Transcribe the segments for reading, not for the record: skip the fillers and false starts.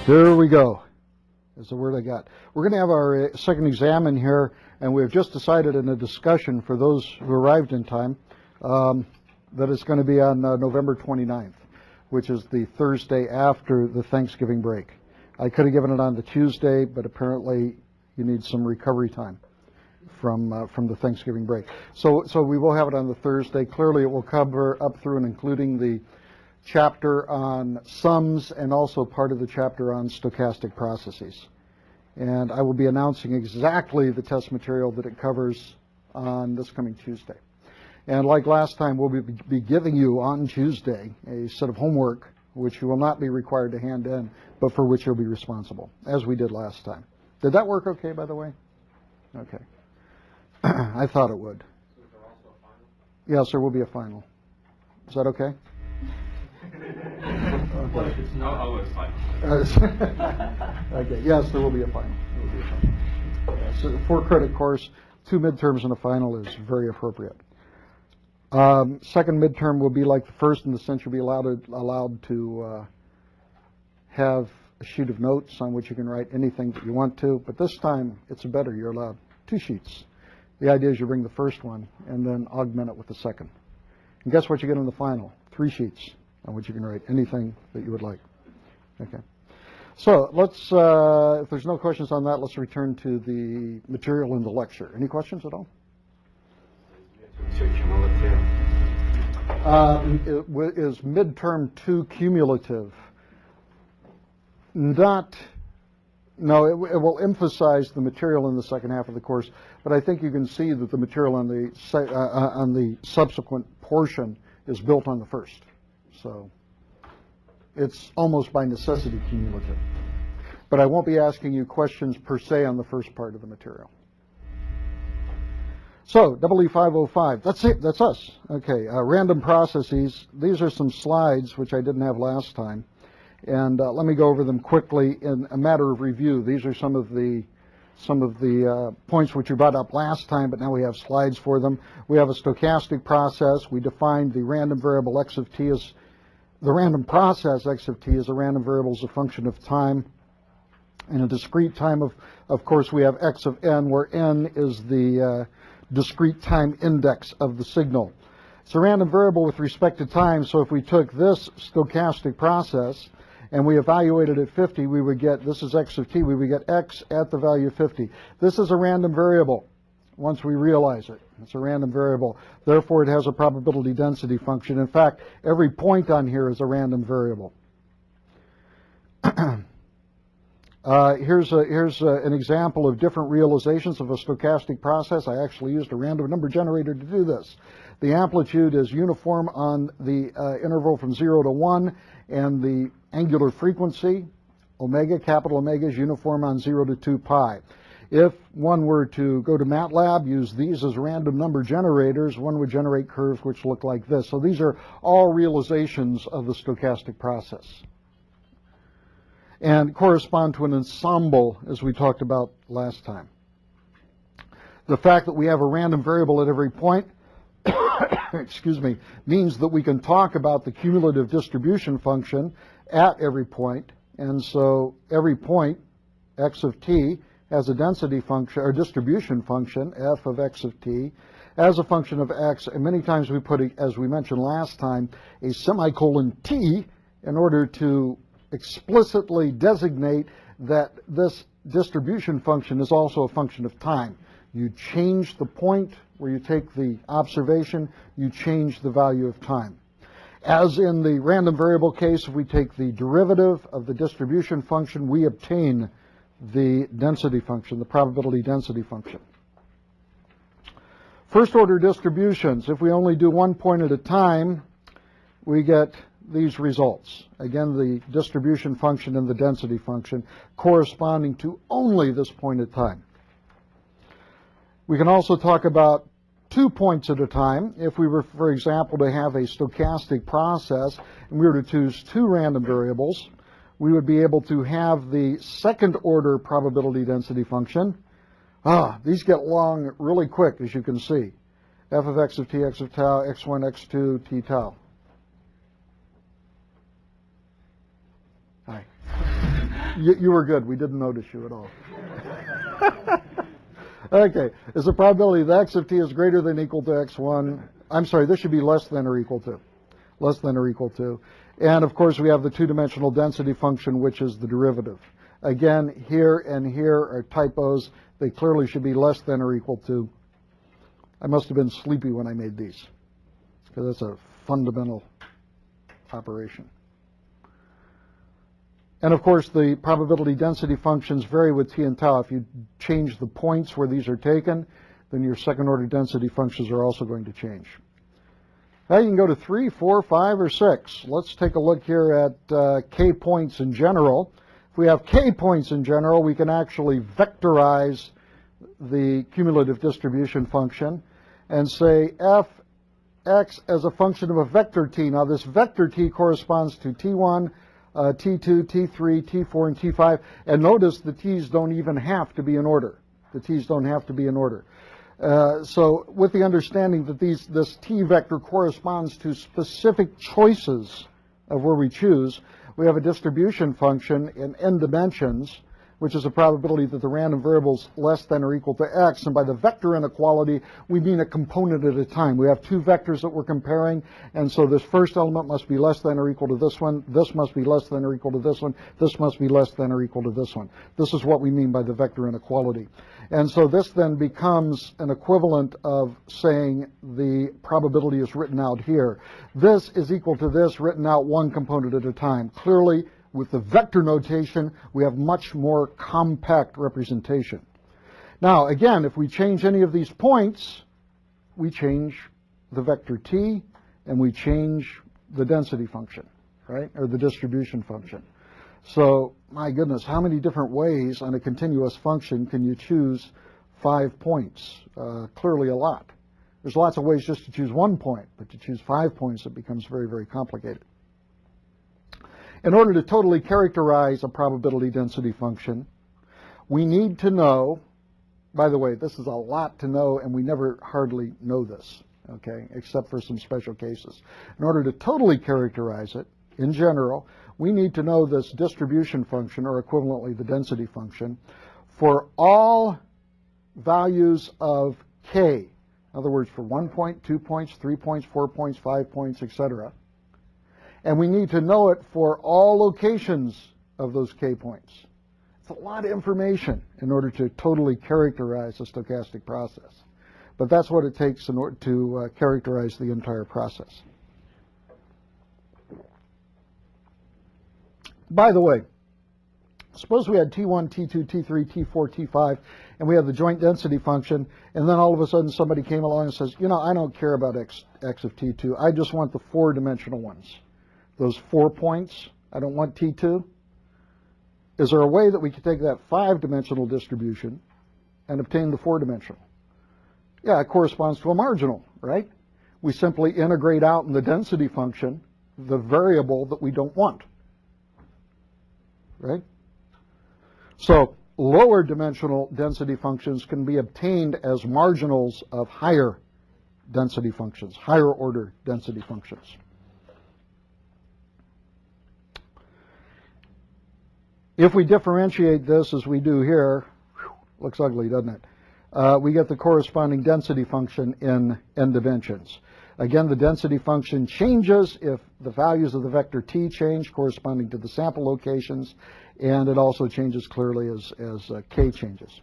There we go. Is the word I got. We're going to have our second exam in here, and we've just decided in a discussion for those who arrived in time that it's going to be on November 29th, which is the Thursday after the Thanksgiving break. I could have given it on the Tuesday, but apparently you need some recovery time from the Thanksgiving break. So we will have it on the Thursday. Clearly it will cover up through and including the chapter on sums and also part of the chapter on stochastic processes. And I will be announcing exactly the test material that it covers on this coming Tuesday. And like last time, we'll be giving you on Tuesday a set of homework which you will not be required to hand in, but for which you'll be responsible, as we did last time. Did that work okay, by the way? Okay. I thought it would. So is there also a final? Yes, there will be a final. Is that okay? What if it's not? Oh, it's fine. Okay. Yes, there will be a final. There will be a final. Yeah, so 4-credit course, 2 midterms and a final is very appropriate. Second midterm will be like the first in the sense you'll be allowed to have a sheet of notes on which you can write anything that you want to, but this time it's better. You're allowed 2 sheets. The idea is you bring the first one and then augment it with the second. And guess what you get in the final? 3 sheets on which you can write anything that you would like. Okay. So let's, if there's no questions on that, let's return to the material in the lecture. Any questions at all? Is midterm 2 cumulative? No, it will emphasize the material in the second half of the course, but I think you can see that the material on the subsequent portion is built on the first. So it's almost by necessity cumulative. But I won't be asking you questions per se on the first part of the material. So, EE505, that's it, that's us. Okay, random processes. These are some slides which I didn't have last time. And let me go over them quickly in a matter of review. These are some of the points which we brought up last time, but now we have slides for them. We have a stochastic process. We defined the random variable x of t as the random process x of t as a random variable as a function of time. In a discrete time, of course, we have x of n, where n is the discrete time index of the signal. It's a random variable with respect to time, so if we took this stochastic process and we evaluated at 50, we would get, this is x of t, we would get x at the value of 50. This is a random variable once we realize it. It's a random variable. Therefore, it has a probability density function. In fact, every point on here is a random variable. Here's an example of different realizations of a stochastic process. I actually used a random number generator to do this. The amplitude is uniform on the interval from 0 to 1, and the angular frequency, omega, capital Omega, is uniform on 0 to 2 pi. If one were to go to MATLAB, use these as random number generators, one would generate curves which look like this. So these are all realizations of the stochastic process, and correspond to an ensemble, as we talked about last time. The fact that we have a random variable at every point excuse me, means that we can talk about the cumulative distribution function at every point, and so every point, x of t, has a density function or distribution function, f of x of t, as a function of x, and many times we put, as we mentioned last time, a semicolon t in order to explicitly designate that this distribution function is also a function of time. You change the point where you take the observation, you change the value of time. As in the random variable case, if we take the derivative of the distribution function, we obtain the density function, the probability density function. First order distributions, if we only do one point at a time, we get these results. Again, the distribution function and the density function corresponding to only this point at time. We can also talk about 2 points at a time. If we were, for example, to have a stochastic process and we were to choose 2 random variables, we would be able to have the second order probability density function. These get long really quick, as you can see. F of x of t, x of tau, x1, x2, t tau. Hi. You were good. We didn't notice you at all. Okay. Is the probability that x of t is greater than or equal to x1? I'm sorry, this should be less than or equal to. Less than or equal to. And of course, we have the two-dimensional density function, which is the derivative. Again, here and here are typos. They clearly should be less than or equal to. I must have been sleepy when I made these, because that's a fundamental operation. And of course, the probability density functions vary with t and tau. If you change the points where these are taken, then your second-order density functions are also going to change. Now you can go to 3, 4, 5, or 6. Let's take a look here at k points in general. If we have k points in general, we can actually vectorize the cumulative distribution function and say fx as a function of a vector t. Now this vector t corresponds to t1, t2, t3, t4, and t5. And notice the t's don't even have to be in order. The t's don't have to be in order. So with the understanding that this t vector corresponds to specific choices of where we choose, we have a distribution function in n dimensions, which is a probability that the random variable is less than or equal to x. And by the vector inequality, we mean a component at a time. We have two vectors that we're comparing, and so this first element must be less than or equal to this one. This must be less than or equal to this one. This must be less than or equal to this one. This is what we mean by the vector inequality. And so this then becomes an equivalent of saying the probability is written out here. This is equal to this written out one component at a time. Clearly, with the vector notation, we have much more compact representation. Now, again, if we change any of these points, we change the vector t, and we change the density function, right, or the distribution function. So, my goodness, how many different ways on a continuous function can you choose 5 points? Clearly a lot. There's lots of ways just to choose 1 point, but to choose 5 points, it becomes very, very complicated. In order to totally characterize a probability density function, we need to know, by the way, this is a lot to know, and we never hardly know this, okay, except for some special cases. In order to totally characterize it, in general, we need to know this distribution function, or equivalently the density function, for all values of k. In other words, for 1 point, 2 points, 3 points, 4 points, 5 points, etc. And we need to know it for all locations of those k points. It's a lot of information in order to totally characterize a stochastic process. But that's what it takes in order to characterize the entire process. By the way, suppose we had T1, T2, T3, T4, T5, and we have the joint density function, and then all of a sudden somebody came along and says, you know, I don't care about x of T2. I just want the 4-dimensional ones. Those 4 points, I don't want T2. Is there a way that we could take that 5-dimensional distribution and obtain the 4-dimensional? Yeah, it corresponds to a marginal, right? We simply integrate out in the density function the variable that we don't want, right? So lower dimensional density functions can be obtained as marginals of higher density functions, higher order density functions. If we differentiate this as we do here, looks ugly, doesn't it? We get the corresponding density function in n dimensions. Again, the density function changes if the values of the vector t change corresponding to the sample locations, and it also changes clearly as k changes.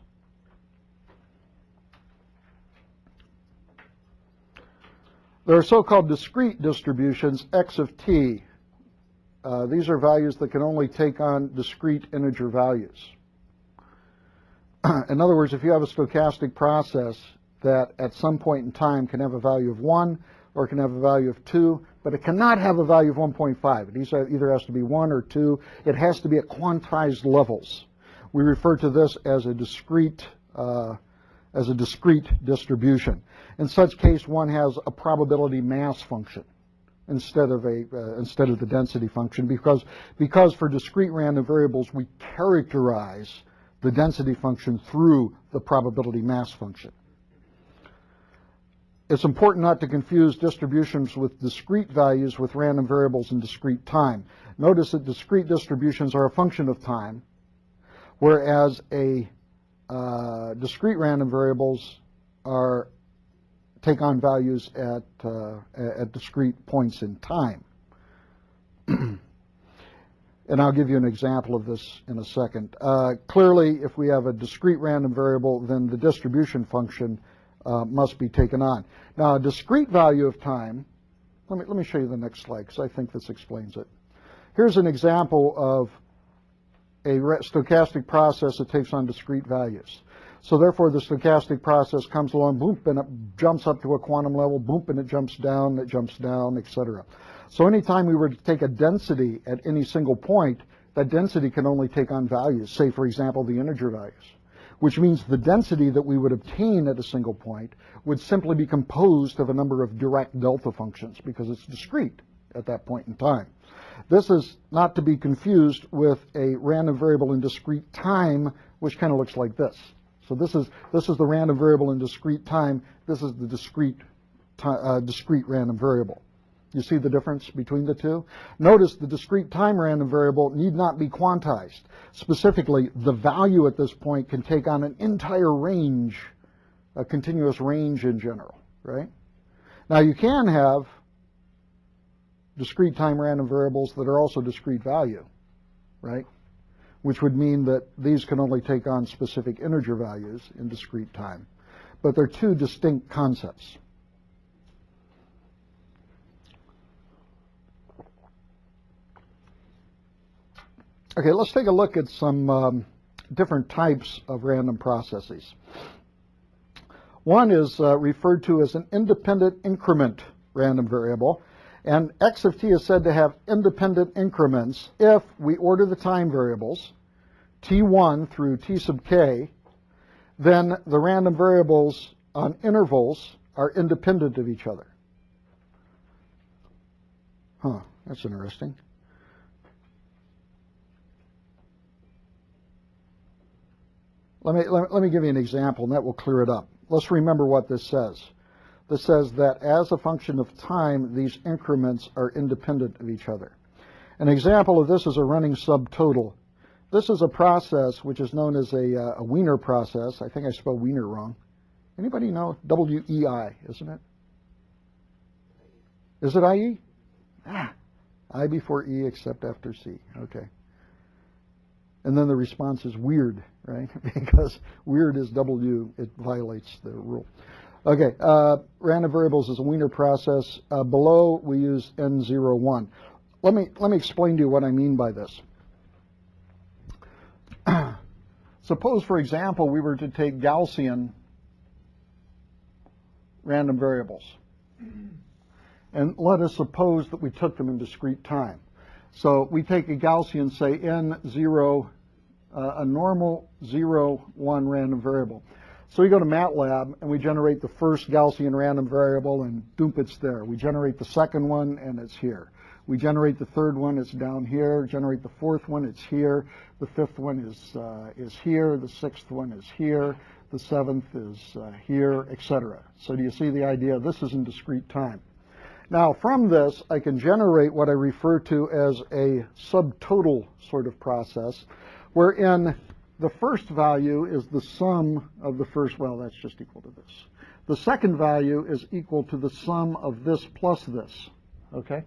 There are so-called discrete distributions, x of t. These are values that can only take on discrete integer values. In other words, if you have a stochastic process that at some point in time can have a value of 1 or can have a value of 2, but it cannot have a value of 1.5. It either has to be 1 or 2. It has to be at quantized levels. We refer to this as a discrete distribution. In such case, one has a probability mass function instead of the density function, because for discrete random variables we characterize the density function through the probability mass function. It's important not to confuse distributions with discrete values with random variables in discrete time. Notice that discrete distributions are a function of time, whereas discrete random variables take on values at discrete points in time. And I'll give you an example of this in a second. Clearly, if we have a discrete random variable, then the distribution function must be taken on. Now, a discrete value of time, let me show you the next slide, because I think this explains it. Here's an example of a stochastic process that takes on discrete values. So therefore, the stochastic process comes along, boom, and it jumps up to a quantum level, boom, and it jumps down, etc. So anytime we were to take a density at any single point, that density can only take on values, say, for example, the integer values, which means the density that we would obtain at a single point would simply be composed of a number of direct delta functions because it's discrete at that point in time. This is not to be confused with a random variable in discrete time, which kind of looks like this. So this is the random variable in discrete time. This is the discrete random variable. You see the difference between the two? Notice the discrete time random variable need not be quantized. Specifically, the value at this point can take on an entire range, a continuous range in general, right? Now you can have discrete time random variables that are also discrete value, right? Which would mean that these can only take on specific integer values in discrete time. But they're two distinct concepts. Okay, let's take a look at some different types of random processes. One is referred to as an independent increment random variable, and x of t is said to have independent increments if we order the time variables, t1 through t sub k, then the random variables on intervals are independent of each other. Huh, that's interesting. Let me give you an example, and that will clear it up. Let's remember what this says. This says that as a function of time, these increments are independent of each other. An example of this is a running subtotal. This is a process which is known as a Wiener process. I think I spelled Wiener wrong. Anybody know? W-E-I, isn't it? Is it I-E? Ah, I before E except after C. Okay. And then the response is weird, right? Because weird is W, it violates the rule. Okay, random variables is a Wiener process. Below we use N01. Let me explain to you what I mean by this. Suppose, for example, we were to take Gaussian random variables. And let us suppose that we took them in discrete time. So we take a Gaussian, say N0, a normal 0, 1 random variable. So we go to MATLAB and we generate the first Gaussian random variable and doop, it's there. We generate the second one and it's here. We generate the third one, it's down here. Generate the fourth one, it's here. The fifth one is here. The sixth one is here. The seventh is here, etc. So do you see the idea? This is in discrete time. Now from this, I can generate what I refer to as a subtotal sort of process, wherein the first value is the sum of the first, well, that's just equal to this. The second value is equal to the sum of this plus this, okay?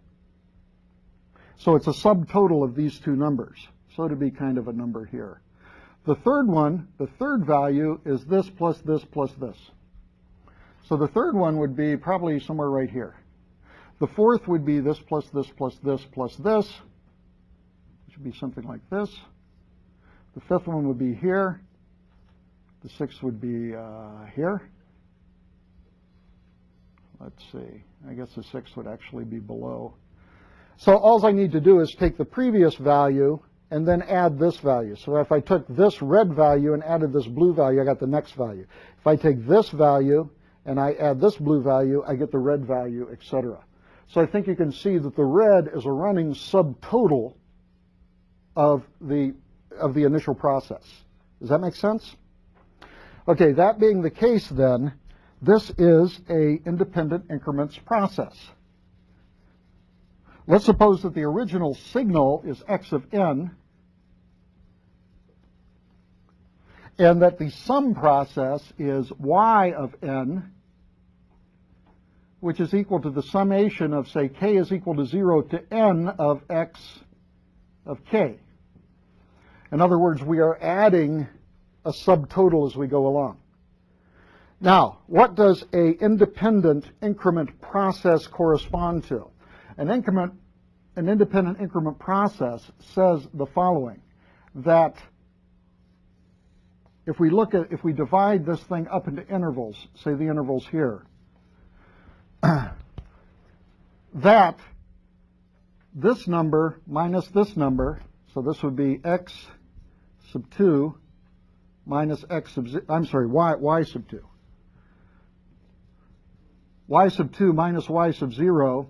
So it's a subtotal of these two numbers. So to be kind of a number here. The third one, the third value is this plus this plus this. So the third one would be probably somewhere right here. The fourth would be this plus this plus this plus this, which would be something like this. The fifth one would be here. The sixth would be here. Let's see. I guess the sixth would actually be below. So all I need to do is take the previous value and then add this value. So if I took this red value and added this blue value, I got the next value. If I take this value and I add this blue value, I get the red value, etc. So I think you can see that the red is a running subtotal of the initial process. Does that make sense? Okay, that being the case then, this is a independent increments process. Let's suppose that the original signal is x of n, and that the sum process is y of n, which is equal to the summation of, say, k is equal to 0 to n of x of k. In other words, we are adding a subtotal as we go along. Now, what does a independent increment process correspond to? An independent increment process says the following, that if we divide this thing up into intervals, say the intervals here, that this number minus this number, so this would be x sub 2 minus x sub, y sub 2. Y sub 2 minus y sub 0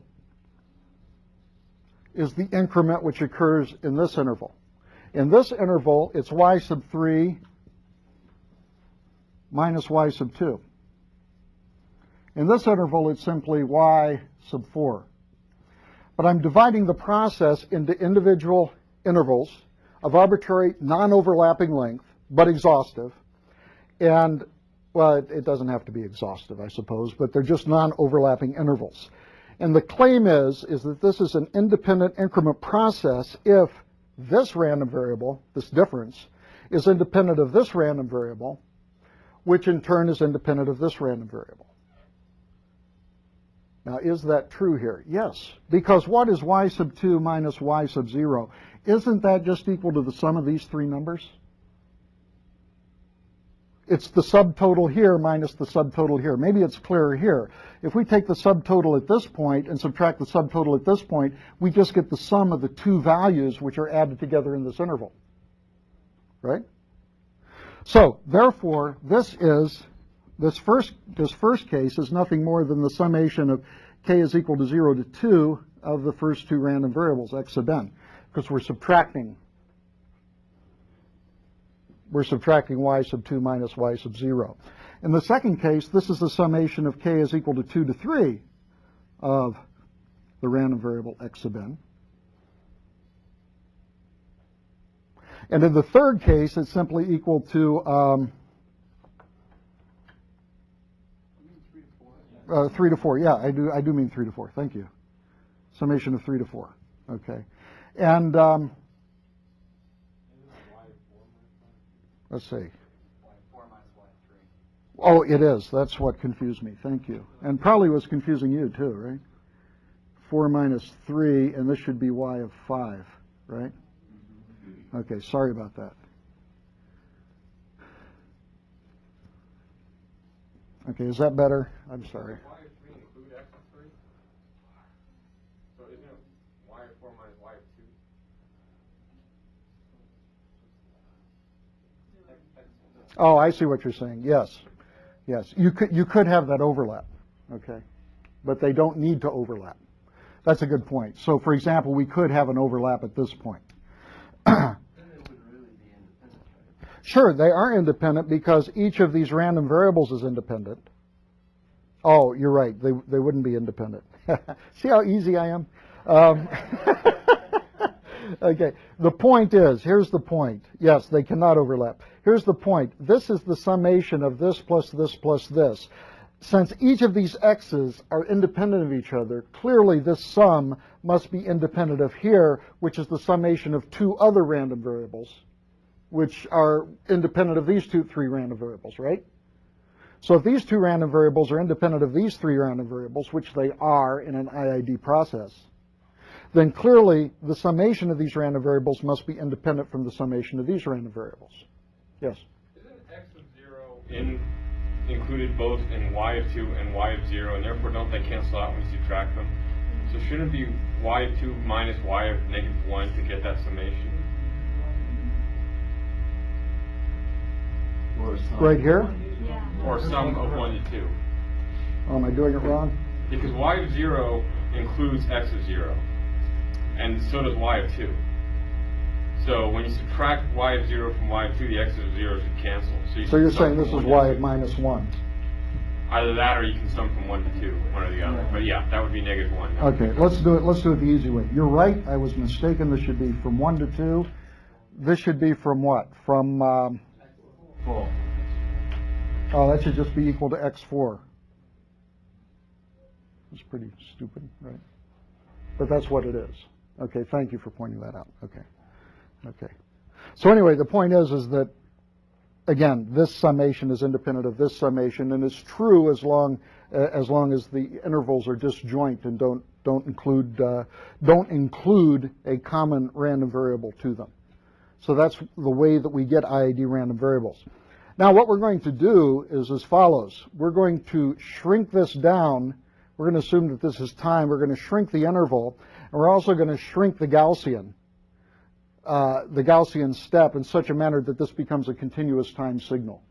is the increment which occurs in this interval. In this interval, it's y sub 3 minus y sub 2. In this interval, it's simply y sub 4. But I'm dividing the process into individual intervals of arbitrary, non-overlapping length, but exhaustive. And, well, it doesn't have to be exhaustive, I suppose, but they're just non-overlapping intervals. And the claim is that this is an independent increment process if this random variable, this difference, is independent of this random variable, which in turn is independent of this random variable. Now, is that true here? Yes, because what is y sub 2 minus y sub 0? Isn't that just equal to the sum of these three numbers? It's the subtotal here minus the subtotal here. Maybe it's clearer here. If we take the subtotal at this point and subtract the subtotal at this point, we just get the sum of the two values which are added together in this interval. Right? So, therefore, this first case is nothing more than the summation of k is equal to 0 to 2 of the first two random variables, x sub n, because we're subtracting y sub 2 minus y sub 0. In the second case, this is the summation of k is equal to 2 to 3 of the random variable x sub n. And in the third case, it's simply equal to 3 to 4. Yeah, I do mean 3 to 4. Thank you. Summation of 3 to 4. Okay. And let's see. Oh, it is. That's what confused me. Thank you. And probably was confusing you too, right? 4 minus 3, and this should be y of 5, right? Okay, sorry about that. Okay, is that better? I'm sorry. Y of 3 include x of 3? So isn't it y of 4 minus y of 2? Oh, I see what you're saying. Yes. Yes. You could have that overlap. Okay. But they don't need to overlap. That's a good point. So, for example, we could have an overlap at this point. Sure, they are independent because each of these random variables is independent. Oh, you're right. They wouldn't be independent. See how easy I am? Okay. The point is, here's the point. Yes, they cannot overlap. Here's the point. This is the summation of this plus this plus this. Since each of these x's are independent of each other, clearly this sum must be independent of here, which is the summation of two other random variables, which are independent of these three random variables, right? So if these two random variables are independent of these three random variables, which they are in an IID process, then clearly the summation of these random variables must be independent from the summation of these random variables. Yes? Isn't x of 0 included both in y of 2 and y of 0, and therefore don't they cancel out when you subtract them? So shouldn't it be y of 2 minus y of negative 1 to get that summation? Right here? Yeah. Or sum of 1 to 2? Oh, am I doing it wrong? Because y of 0 includes x of 0, and so does y of 2. So when you subtract y of 0 from y of 2, the x of 0 should cancel. So you're sum saying this from is 1 to y 2. of minus 1. Either that or you can sum from 1 to 2, one or the other. But yeah, that would be negative 1. Okay, let's do it the easy way. You're right, I was mistaken. This should be from 1 to 2. This should be from what? From full. Oh, that should just be equal to x4. It's pretty stupid, right? But that's what it is. Okay, thank you for pointing that out. Okay. Okay. So anyway, the point is that, again, this summation is independent of this summation, and it's true as long as the intervals are disjoint and don't include a common random variable to them. So that's the way that we get IID random variables. Now what we're going to do is as follows. We're going to shrink this down. We're going to assume that this is time. We're going to shrink the interval, and we're also going to shrink the Gaussian step in such a manner that this becomes a continuous time signal.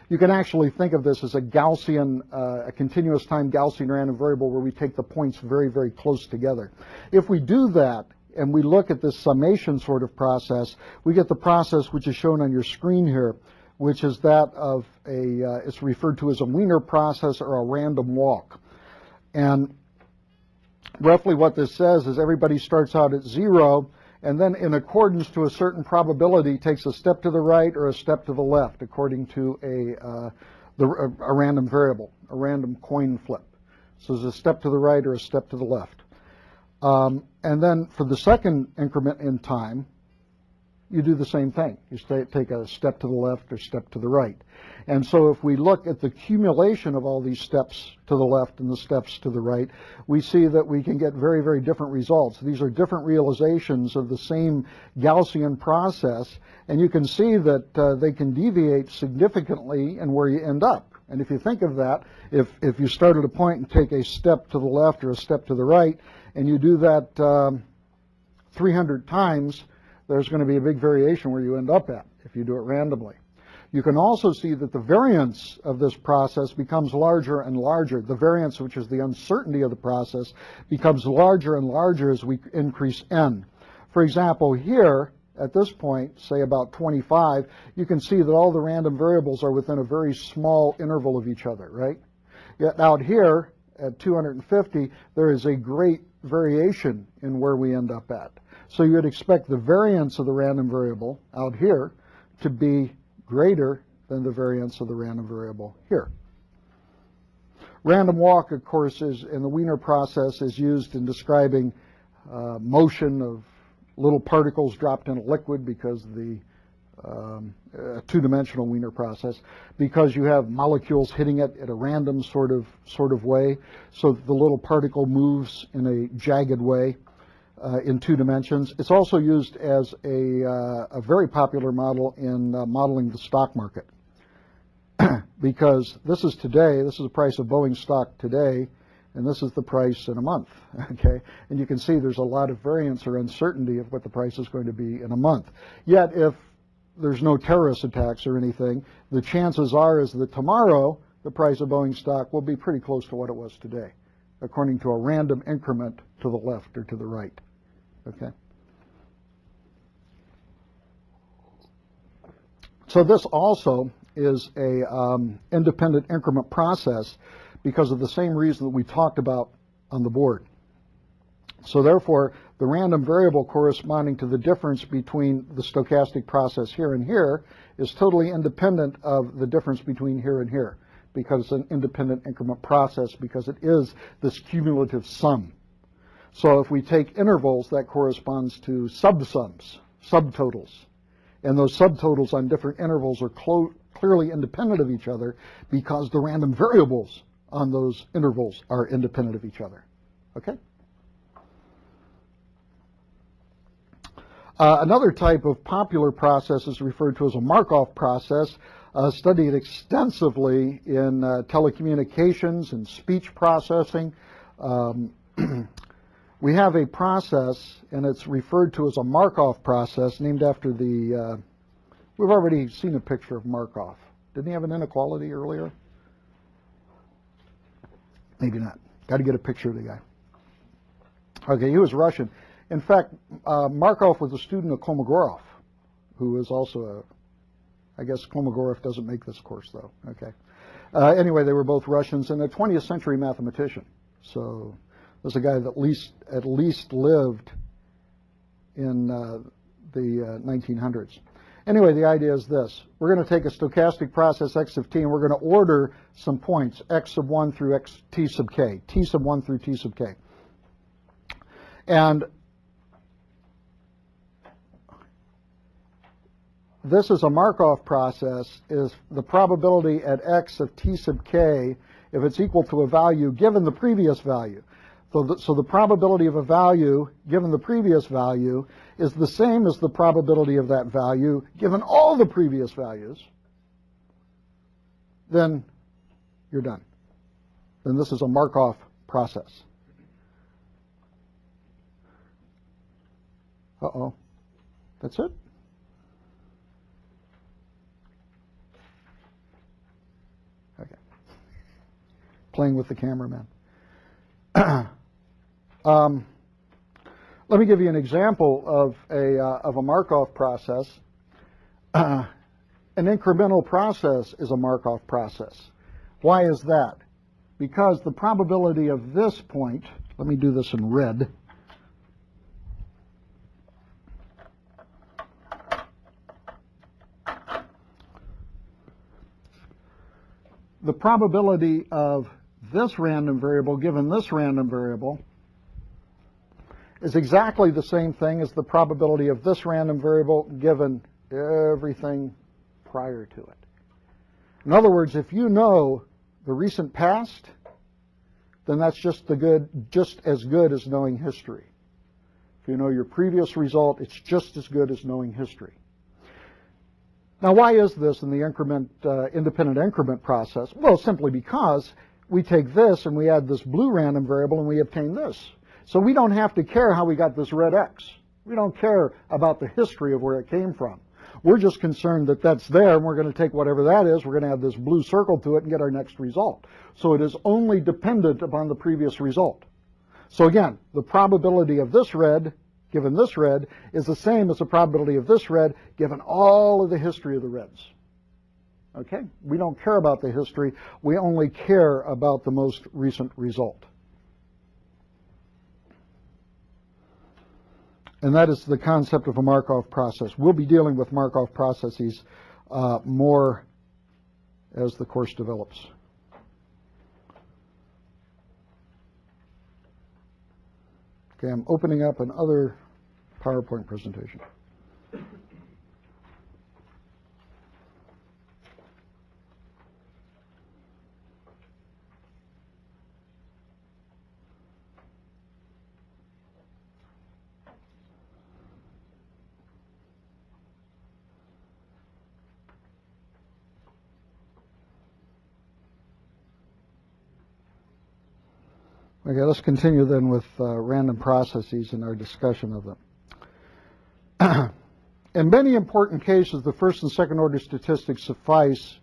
You can actually think of this as a Gaussian, a continuous time Gaussian random variable where we take the points very, very close together. If we do that and we look at this summation sort of process, we get the process which is shown on your screen here, which is that of it's referred to as a Wiener process or a random walk. And roughly what this says is everybody starts out at 0, and then in accordance to a certain probability takes a step to the right or a step to the left according to a random variable, a random coin flip. So there's a step to the right or a step to the left. And then for the second increment in time, you do the same thing. You take a step to the left or step to the right. And so if we look at the accumulation of all these steps to the left and the steps to the right, we see that we can get very, very different results. These are different realizations of the same Gaussian process, and you can see that they can deviate significantly in where you end up. And if you think of that, if you start at a point and take a step to the left or a step to the right, and you do that 300 times, there's going to be a big variation where you end up at if you do it randomly. You can also see that the variance of this process becomes larger and larger. The variance, which is the uncertainty of the process, becomes larger and larger as we increase n. For example, here, at this point, say about 25, you can see that all the random variables are within a very small interval of each other, right? Yet out here, at 250, there is a great variation in where we end up at. So you would expect the variance of the random variable out here to be greater than the variance of the random variable here. Random walk, of course, is in the Wiener process is used in describing motion of little particles dropped in a liquid because the two-dimensional Wiener process, because you have molecules hitting it at a random sort of way, so that the little particle moves in a jagged way in 2 dimensions. It's also used as a very popular model in modeling the stock market, because this is today. This is the price of Boeing stock today, and this is the price in a month, okay? And you can see there's a lot of variance or uncertainty of what the price is going to be in a month. Yet if there's no terrorist attacks or anything, the chances are is that tomorrow the price of Boeing stock will be pretty close to what it was today, according to a random increment to the left or to the right, okay? So this also is a independent increment process because of the same reason that we talked about on the board. So therefore, the random variable corresponding to the difference between the stochastic process here and here is totally independent of the difference between here and here, because it's an independent increment process, because it is this cumulative sum. So if we take intervals, that corresponds to subsums, subtotals. And those subtotals on different intervals are clearly independent of each other because the random variables on those intervals are independent of each other. Okay? Another type of popular process is referred to as a Markov process, studied extensively in telecommunications and speech processing. We have a process, and it's referred to as a Markov process, named after the, we've already seen a picture of Markov. Didn't he have an inequality earlier? Maybe not. Got to get a picture of the guy. Okay, he was Russian. In fact, Markov was a student of Kolmogorov, who is also I guess Kolmogorov doesn't make this course, though. Okay. Anyway, they were both Russians and a 20th century mathematician. So there's a guy that at least lived in the 1900s. Anyway, the idea is this. We're going to take a stochastic process x of t, and we're going to order some points, x sub 1 through t sub k, t sub 1 through t sub k. And this is a Markov process, is the probability at x of t sub k if it's equal to a value given the previous value. So the probability of a value given the previous value is the same as the probability of that value given all the previous values. Then you're done. Then this is a Markov process. Uh-oh. That's it? Okay. Playing with the cameraman. Let me give you an example of a Markov process. An incremental process is a Markov process. Why is that? Because the probability of this point, let me do this in red. The probability of this random variable given this random variable is exactly the same thing as the probability of this random variable given everything prior to it. In other words, if you know the recent past, then that's just as good as knowing history. If you know your previous result, it's just as good as knowing history. Now, why is this in the independent increment process? Well, simply because we take this and we add this blue random variable and we obtain this. So we don't have to care how we got this red x. We don't care about the history of where it came from. We're just concerned that that's there, and we're going to take whatever that is, we're going to add this blue circle to it and get our next result. So it is only dependent upon the previous result. So again, the probability of this red given this red is the same as the probability of this red given all of the history of the reds. Okay? We don't care about the history. We only care about the most recent result. And that is the concept of a Markov process. We'll be dealing with Markov processes more as the course develops. Okay, I'm opening up another PowerPoint presentation. Okay, let's continue then with random processes and our discussion of them. In many important cases, the first and second order statistics suffice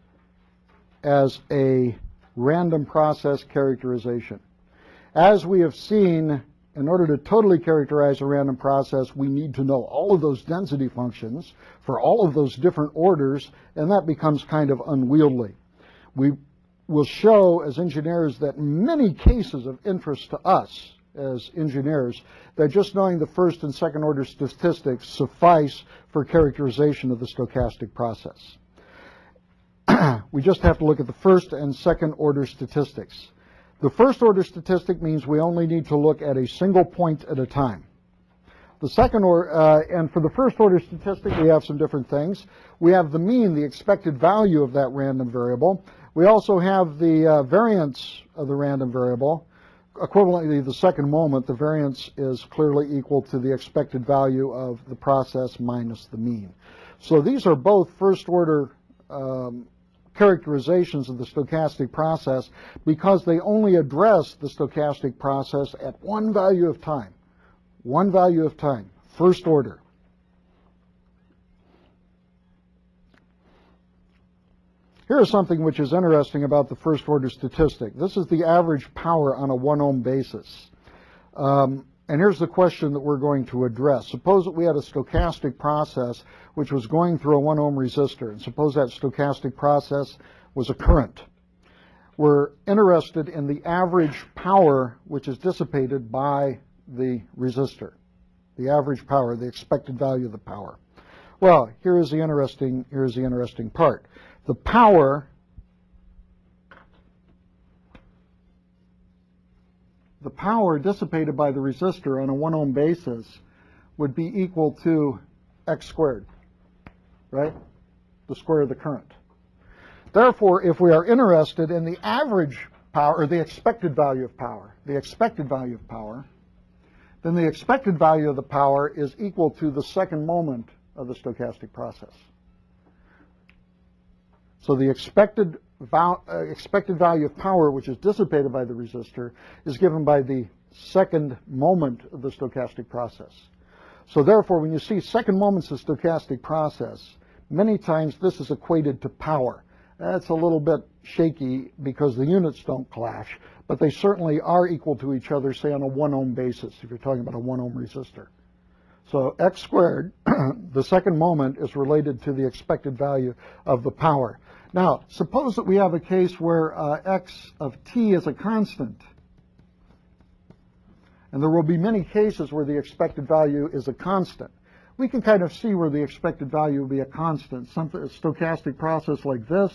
as a random process characterization. As we have seen, in order to totally characterize a random process, we need to know all of those density functions for all of those different orders, and that becomes kind of unwieldy. We will show as engineers that in many cases of interest to us as engineers, that just knowing the first and second order statistics suffice for characterization of the stochastic process. We just have to look at the first and second order statistics. The first order statistic means we only need to look at a single point at a time. The second order, and for the first order statistic, we have some different things. We have the mean, the expected value of that random variable. We also have the variance of the random variable. Equivalently, the second moment, the variance is clearly equal to the expected value of the process minus the mean. So these are both first order characterizations of the stochastic process because they only address the stochastic process at one value of time. One value of time, first order. Here's something which is interesting about the first order statistic. This is the average power on a 1 ohm basis. And here's the question that we're going to address. Suppose that we had a stochastic process which was going through a 1 ohm resistor, and suppose that stochastic process was a current. We're interested in the average power which is dissipated by the resistor, the average power, the expected value of the power. Well, here's the interesting part. The power dissipated by the resistor on a 1 ohm basis would be equal to x squared, right? The square of the current. Therefore, if we are interested in the average power, or the expected value of power, then the expected value of the power is equal to the second moment of the stochastic process. So the expected value of power, which is dissipated by the resistor, is given by the second moment of the stochastic process. So therefore, when you see second moments of stochastic process, many times this is equated to power. That's a little bit shaky because the units don't clash, but they certainly are equal to each other, say on a 1 ohm basis, if you're talking about a 1 ohm resistor. So x squared, the second moment, is related to the expected value of the power. Now, suppose that we have a case where x of t is a constant. And there will be many cases where the expected value is a constant. We can kind of see where the expected value will be a constant. A stochastic process like this,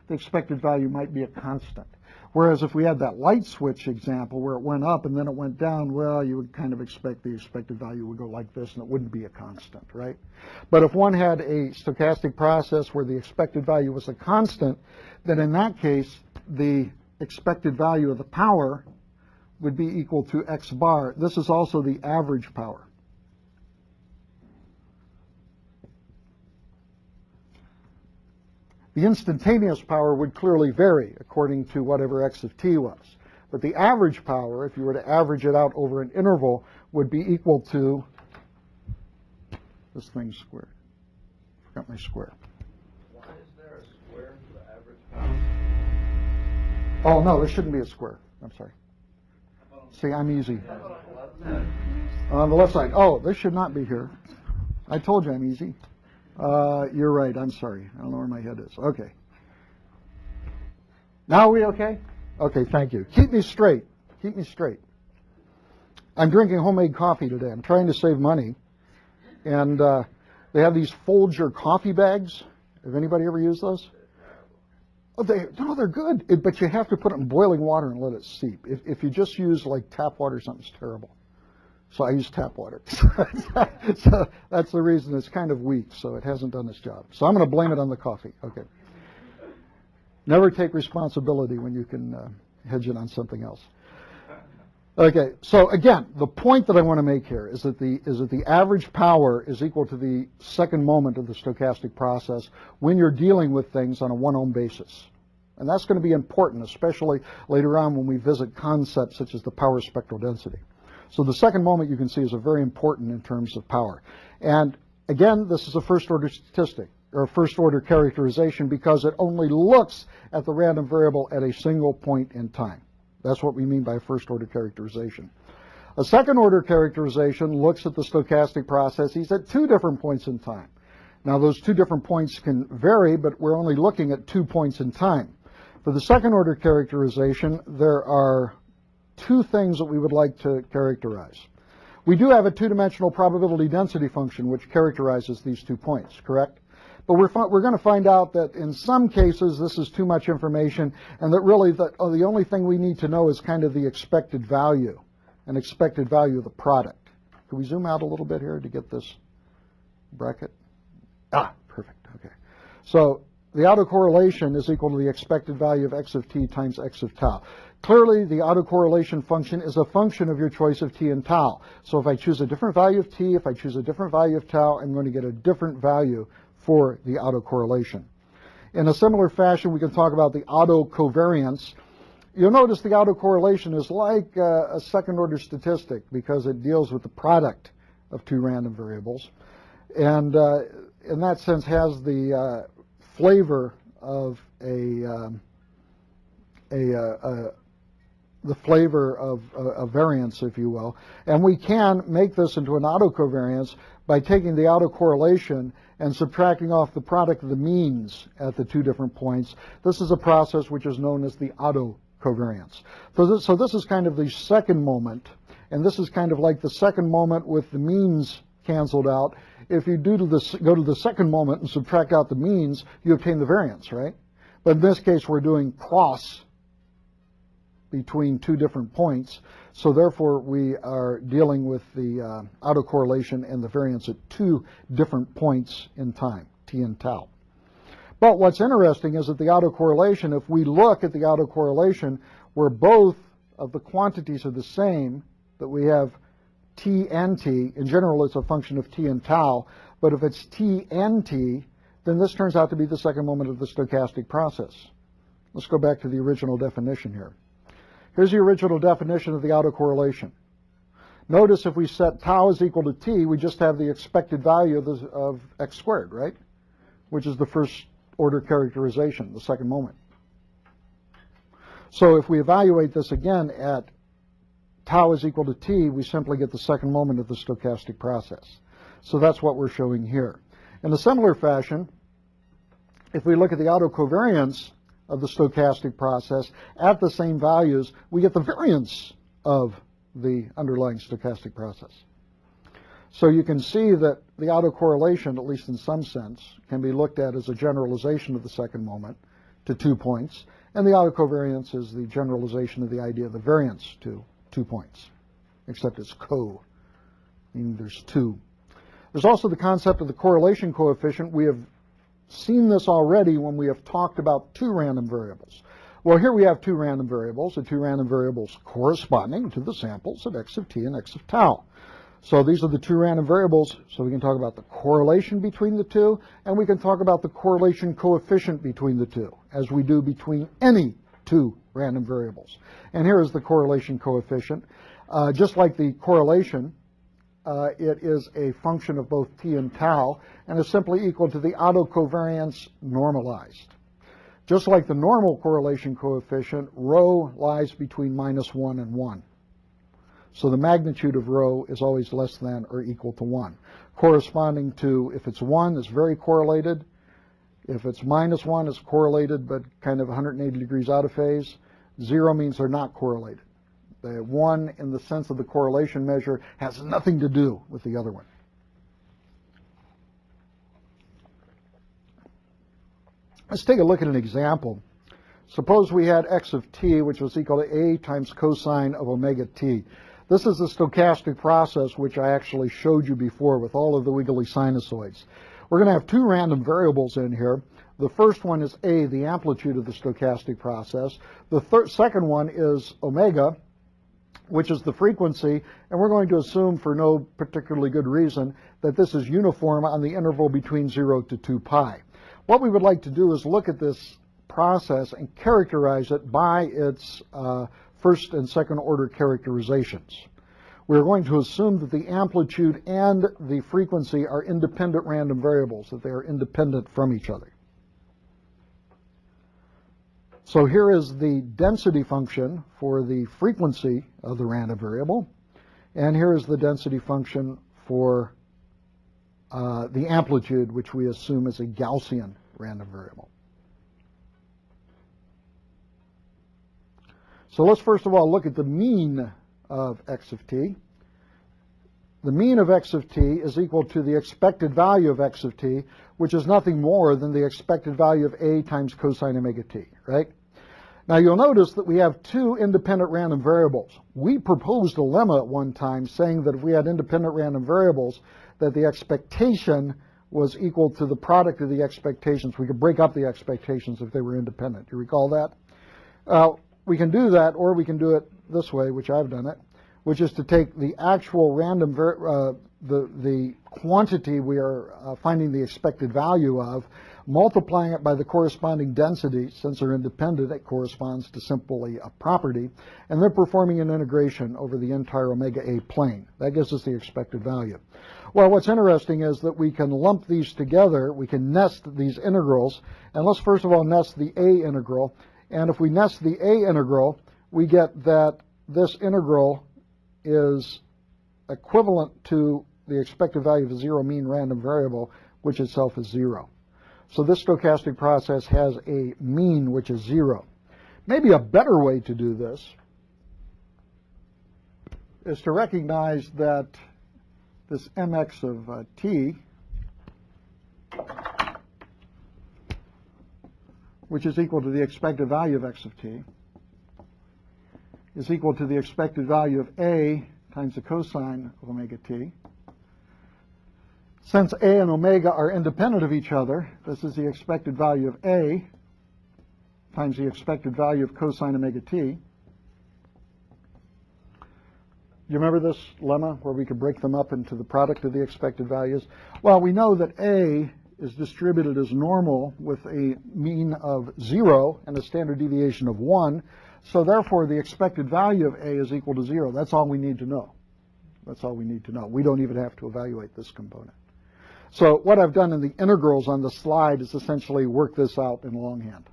the expected value might be a constant. Whereas if we had that light switch example where it went up and then it went down, well, you would kind of expect the expected value would go like this and it wouldn't be a constant, right? But if one had a stochastic process where the expected value was a constant, then in that case, the expected value of the power would be equal to x bar. This is also the average power. The instantaneous power would clearly vary according to whatever x of t was. But the average power, if you were to average it out over an interval, would be equal to this thing squared. Forgot my square. Why is there a square for the average power? Oh, no, there shouldn't be a square. I'm sorry. See, I'm easy. On the left side. Oh, this should not be here. I told you I'm easy. You're right. I'm sorry. I don't know where my head is. Okay. Now are we okay? Okay, thank you. Keep me straight. Keep me straight. I'm drinking homemade coffee today. I'm trying to save money. And they have these Folger coffee bags. Have anybody ever used those? Oh, they're good. But you have to put it in boiling water and let it seep. If you just use like tap water, something's terrible. So I use tap water. So that's the reason it's kind of weak, so it hasn't done its job. So I'm going to blame it on the coffee. Okay. Never take responsibility when you can hedge it on something else. Okay, so again, the point that I want to make here is that the average power is equal to the second moment of the stochastic process when you're dealing with things on a 1 ohm basis. And that's going to be important, especially later on when we visit concepts such as the power spectral density. So the second moment you can see is very important in terms of power. And again, this is a first order statistic, or a first order characterization, because it only looks at the random variable at a single point in time. That's what we mean by first order characterization. A second order characterization looks at the stochastic processes at 2 different points in time. Now those 2 different points can vary, but we're only looking at 2 points in time. For the second order characterization, there are 2 things that we would like to characterize. We do have a 2-dimensional probability density function which characterizes these 2 points, correct? But we're going to find out that in some cases this is too much information, and that really the only thing we need to know is kind of the expected value, an expected value of the product. Can we zoom out a little bit here to get this bracket? Ah, perfect, okay. So the autocorrelation is equal to the expected value of x of t times x of tau. Clearly, the autocorrelation function is a function of your choice of t and tau. So if I choose a different value of t, if I choose a different value of tau, I'm going to get a different value for the autocorrelation. In a similar fashion, we can talk about the autocovariance. You'll notice the autocorrelation is like a second-order statistic because it deals with the product of 2 random variables, and in that sense has the flavor of a variance, if you will. And we can make this into an autocovariance by taking the autocorrelation and subtracting off the product of the means at the 2 different points. This is a process which is known as the autocovariance. So this is kind of the second moment, and this is kind of like the second moment with the means canceled out. If you go to the second moment and subtract out the means, you obtain the variance, right? But in this case, we're doing cross between two different points. So therefore, we are dealing with the autocorrelation and the variance at two different points in time, t and tau. But what's interesting is that the autocorrelation, if we look at the autocorrelation where both of the quantities are the same, that we have t and t, in general it's a function of t and tau, but if it's t and t, then this turns out to be the second moment of the stochastic process. Let's go back to the original definition here. Here's the original definition of the autocorrelation. Notice if we set tau is equal to t, we just have the expected value of x squared, right? Which is the first order characterization, the second moment. So if we evaluate this again at tau is equal to t, we simply get the second moment of the stochastic process. So that's what we're showing here. In a similar fashion, if we look at the autocovariance of the stochastic process at the same values, we get the variance of the underlying stochastic process. So you can see that the autocorrelation, at least in some sense, can be looked at as a generalization of the second moment to 2 points, and the autocovariance is the generalization of the idea of the variance to 2 points, except it's meaning there's two. There's also the concept of the correlation coefficient. We have seen this already when we have talked about two random variables. Well, here we have two random variables, the two random variables corresponding to the samples of x of t and x of tau. So these are the two random variables, so we can talk about the correlation between the two, and we can talk about the correlation coefficient between the two, as we do between any two random variables. And here is the correlation coefficient. Just like the correlation, it is a function of both t and tau, and is simply equal to the autocovariance normalized. Just like the normal correlation coefficient, rho lies between -1 and 1. So the magnitude of rho is always less than or equal to 1, corresponding to, if it's 1, it's very correlated. If it's -1, it's correlated but kind of 180 degrees out of phase. 0 means they're not correlated. The 1, in the sense of the correlation measure, has nothing to do with the other one. Let's take a look at an example. Suppose we had x of t, which was equal to a times cosine of omega t. This is the stochastic process which I actually showed you before with all of the wiggly sinusoids. We're going to have two random variables in here. The first one is a, the amplitude of the stochastic process. The second one is omega, which is the frequency, and we're going to assume for no particularly good reason that this is uniform on the interval between 0 to 2 pi. What we would like to do is look at this process and characterize it by its first and second order characterizations. We're going to assume that the amplitude and the frequency are independent random variables, that they are independent from each other. So here is the density function for the frequency of the random variable, and here is the density function for the amplitude, which we assume is a Gaussian random variable. So let's first of all look at the mean of x of t. The mean of x of t is equal to the expected value of x of t, which is nothing more than the expected value of a times cosine omega t, right? Now you'll notice that we have two independent random variables. We proposed a lemma at one time saying that if we had independent random variables, that the expectation was equal to the product of the expectations. We could break up the expectations if they were independent. Do you recall that? We can do that, or we can do it this way, which I've done it, which is to take the actual random, the quantity we are finding the expected value of, multiplying it by the corresponding density. Since they're independent, it corresponds to simply a property, and then performing an integration over the entire omega a plane. That gives us the expected value. Well, what's interesting is that we can lump these together, we can nest these integrals, and let's first of all nest the a integral. And if we nest the a integral, we get that this integral is equivalent to the expected value of a zero mean random variable, which itself is 0. So this stochastic process has a mean which is 0. Maybe a better way to do this is to recognize that this mx of t, which is equal to the expected value of x of t, is equal to the expected value of a times the cosine of omega t. Since a and omega are independent of each other, this is the expected value of a times the expected value of cosine omega t. You remember this lemma where we could break them up into the product of the expected values? Well, we know that a is distributed as normal with a mean of 0 and a standard deviation of 1. So therefore, the expected value of a is equal to 0. That's all we need to know. That's all we need to know. We don't even have to evaluate this component. So what I've done in the integrals on the slide is essentially work this out in longhand.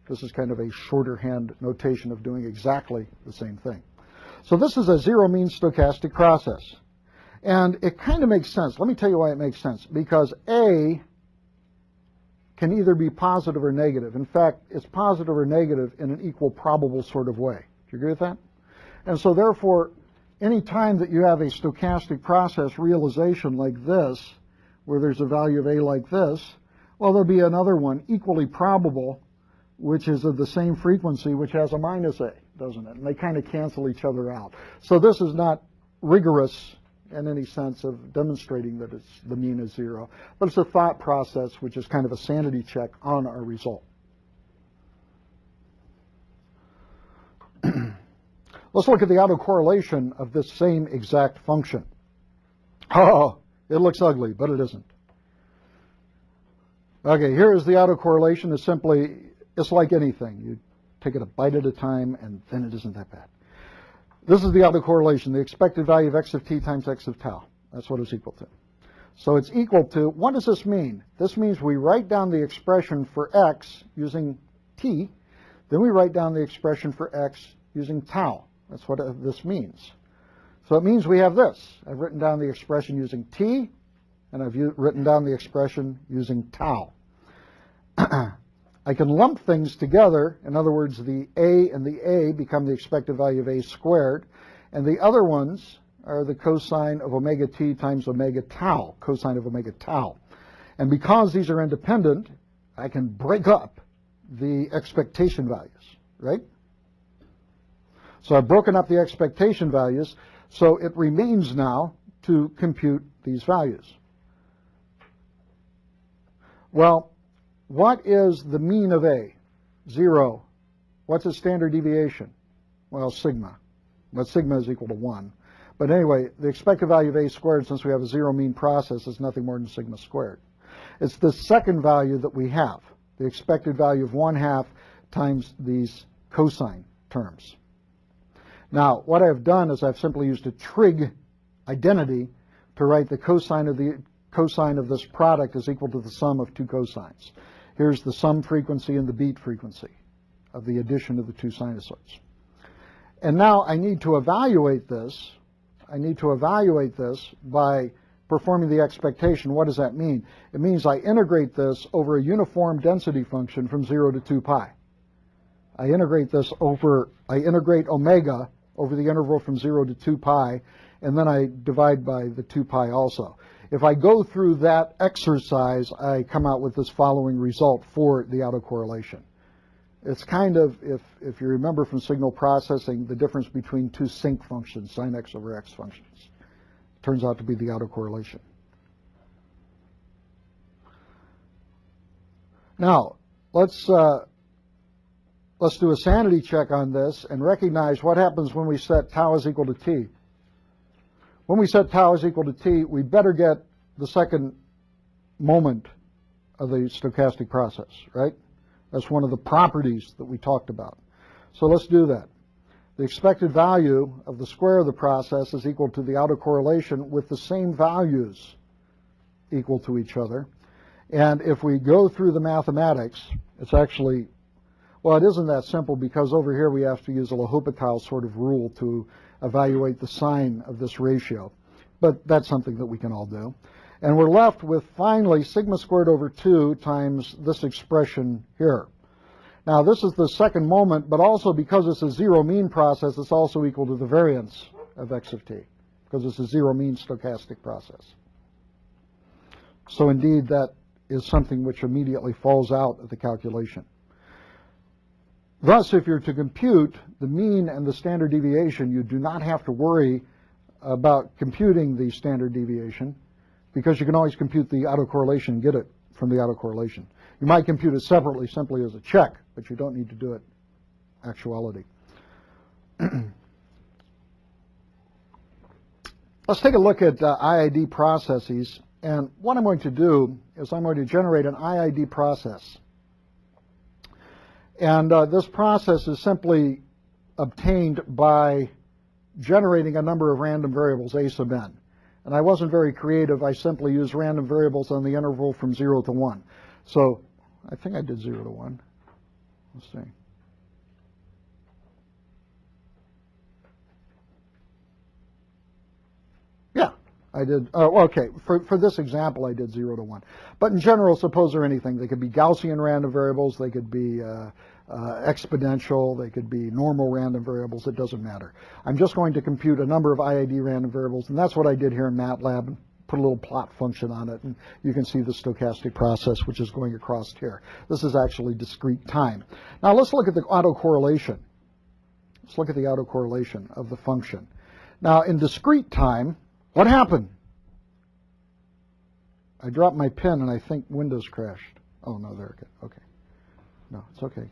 This is kind of a shorter hand notation of doing exactly the same thing. So this is a zero mean stochastic process. And it kind of makes sense. Let me tell you why it makes sense. Because A can either be positive or negative. In fact, it's positive or negative in an equal probable sort of way. Do you agree with that? And so therefore, any time that you have a stochastic process realization like this, where there's a value of A like this, well, there'll be another one equally probable, which is of the same frequency, which has a minus A, doesn't it? And they kind of cancel each other out. So this is not rigorous in any sense of demonstrating that it's the mean is 0, but it's a thought process which is kind of a sanity check on our result. Let's look at the autocorrelation of this same exact function. Oh, it looks ugly, but it isn't. Okay, here is the autocorrelation. It's simply, it's like anything. You take it a bite at a time, and then it isn't that bad. This is the autocorrelation, the expected value of x of t times x of tau. That's what it's equal to. So it's equal to, what does this mean? This means we write down the expression for x using t, then we write down the expression for x using tau. That's what this means. So it means we have this. I've written down the expression using t, and I've written down the expression using tau. I can lump things together. In other words, the a and the a become the expected value of a squared, and the other ones are the cosine of omega t times omega tau, cosine of omega tau. And because these are independent, I can break up the expectation values, right? So I've broken up the expectation values, so it remains now to compute these values. Well, what is the mean of A? 0. What's its standard deviation? Well, sigma. But sigma is equal to 1. But anyway, the expected value of A squared, since we have a zero mean process, is nothing more than sigma squared. It's the second value that we have, the expected value of 1/2 times these cosine terms. Now, what I've done is I've simply used a trig identity to write the cosine of this product is equal to the sum of two cosines. Here's the sum frequency and the beat frequency of the addition of the two sinusoids. And now I need to evaluate this. I need to evaluate this by performing the expectation. What does that mean? It means I integrate this over a uniform density function from 0 to 2 pi. I integrate omega over the interval from 0 to 2 pi, and then I divide by the 2 pi also. If I go through that exercise, I come out with this following result for the autocorrelation. It's kind of, if you remember from signal processing, the difference between two sinc functions, sine x over x functions. Turns out to be the autocorrelation. Now, let's do a sanity check on this and recognize what happens when we set tau is equal to t. When we set tau is equal to t, we better get the second moment of the stochastic process, right? That's one of the properties that we talked about. So let's do that. The expected value of the square of the process is equal to the autocorrelation with the same values equal to each other. And if we go through the mathematics, it's actually, well, it isn't that simple because over here we have to use a L'Hopital sort of rule to evaluate the sign of this ratio. But that's something that we can all do. And we're left with, finally, sigma squared over 2 times this expression here. Now, this is the second moment, but also because it's a zero mean process, it's also equal to the variance of x of t, because it's a zero mean stochastic process. So indeed, that is something which immediately falls out of the calculation. Thus, if you're to compute the mean and the standard deviation, you do not have to worry about computing the standard deviation, because you can always compute the autocorrelation and get it from the autocorrelation. You might compute it separately simply as a check, but you don't need to do it actuality. Let's take a look at IID processes, and what I'm going to do is I'm going to generate an IID process. And this process is simply obtained by generating a number of random variables, a sub n. And I wasn't very creative. I simply used random variables on the interval from 0 to 1. So I think I did 0 to 1. Let's see. Yeah, I did. Oh, okay. For this example, I did 0 to 1. But in general, suppose they're anything. They could be Gaussian random variables. They could be exponential. They could be normal random variables. It doesn't matter. I'm just going to compute a number of IID random variables, and that's what I did here in MATLAB, and put a little plot function on it, and you can see the stochastic process which is going across here. This is actually discrete time. Now let's look at the autocorrelation. Let's look at the autocorrelation of the function. Now in discrete time, what happened? I dropped my pen and I think Windows crashed. Oh no, there, okay. No, it's okay.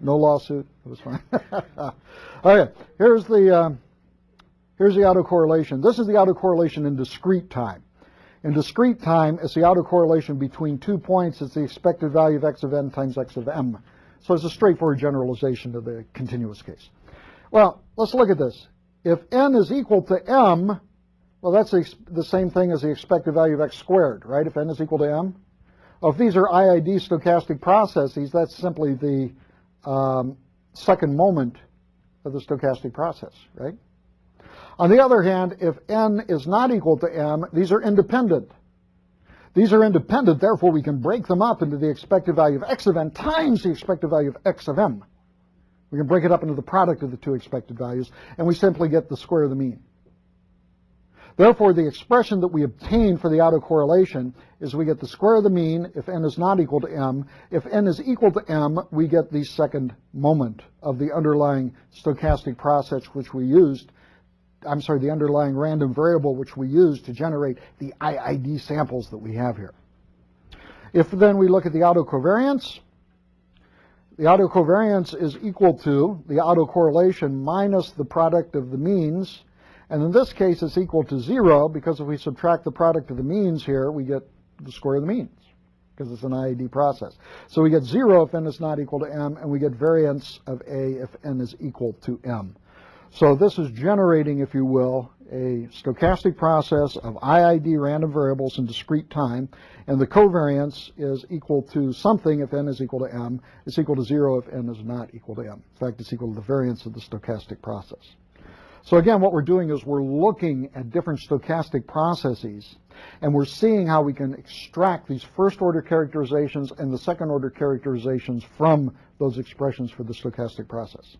No lawsuit. It was fine. Okay, here's the autocorrelation. This is the autocorrelation in discrete time. In discrete time, it's the autocorrelation between 2 points. It's the expected value of x of n times x of m. So it's a straightforward generalization of the continuous case. Well, let's look at this. If n is equal to m, well, that's the same thing as the expected value of x squared, right? If n is equal to m. Well, if these are IID stochastic processes, that's simply the second moment of the stochastic process, right? On the other hand, if n is not equal to m, these are independent. These are independent, therefore we can break them up into the expected value of x of n times the expected value of x of m. We can break it up into the product of the two expected values, and we simply get the square of the mean. Therefore, the expression that we obtain for the autocorrelation is we get the square of the mean if n is not equal to m. If n is equal to m, we get the second moment of the underlying stochastic process which we used, the underlying random variable which we used to generate the IID samples that we have here. If then we look at the autocovariance is equal to the autocorrelation minus the product of the means. And in this case, it's equal to 0, because if we subtract the product of the means here, we get the square of the means, because it's an IID process. So we get 0 if n is not equal to m, and we get variance of a if n is equal to m. So this is generating, if you will, a stochastic process of IID random variables in discrete time, and the covariance is equal to something if n is equal to m. It's equal to 0 if n is not equal to m. In fact, it's equal to the variance of the stochastic process. So again, what we're doing is we're looking at different stochastic processes, and we're seeing how we can extract these first-order characterizations and the second-order characterizations from those expressions for the stochastic process.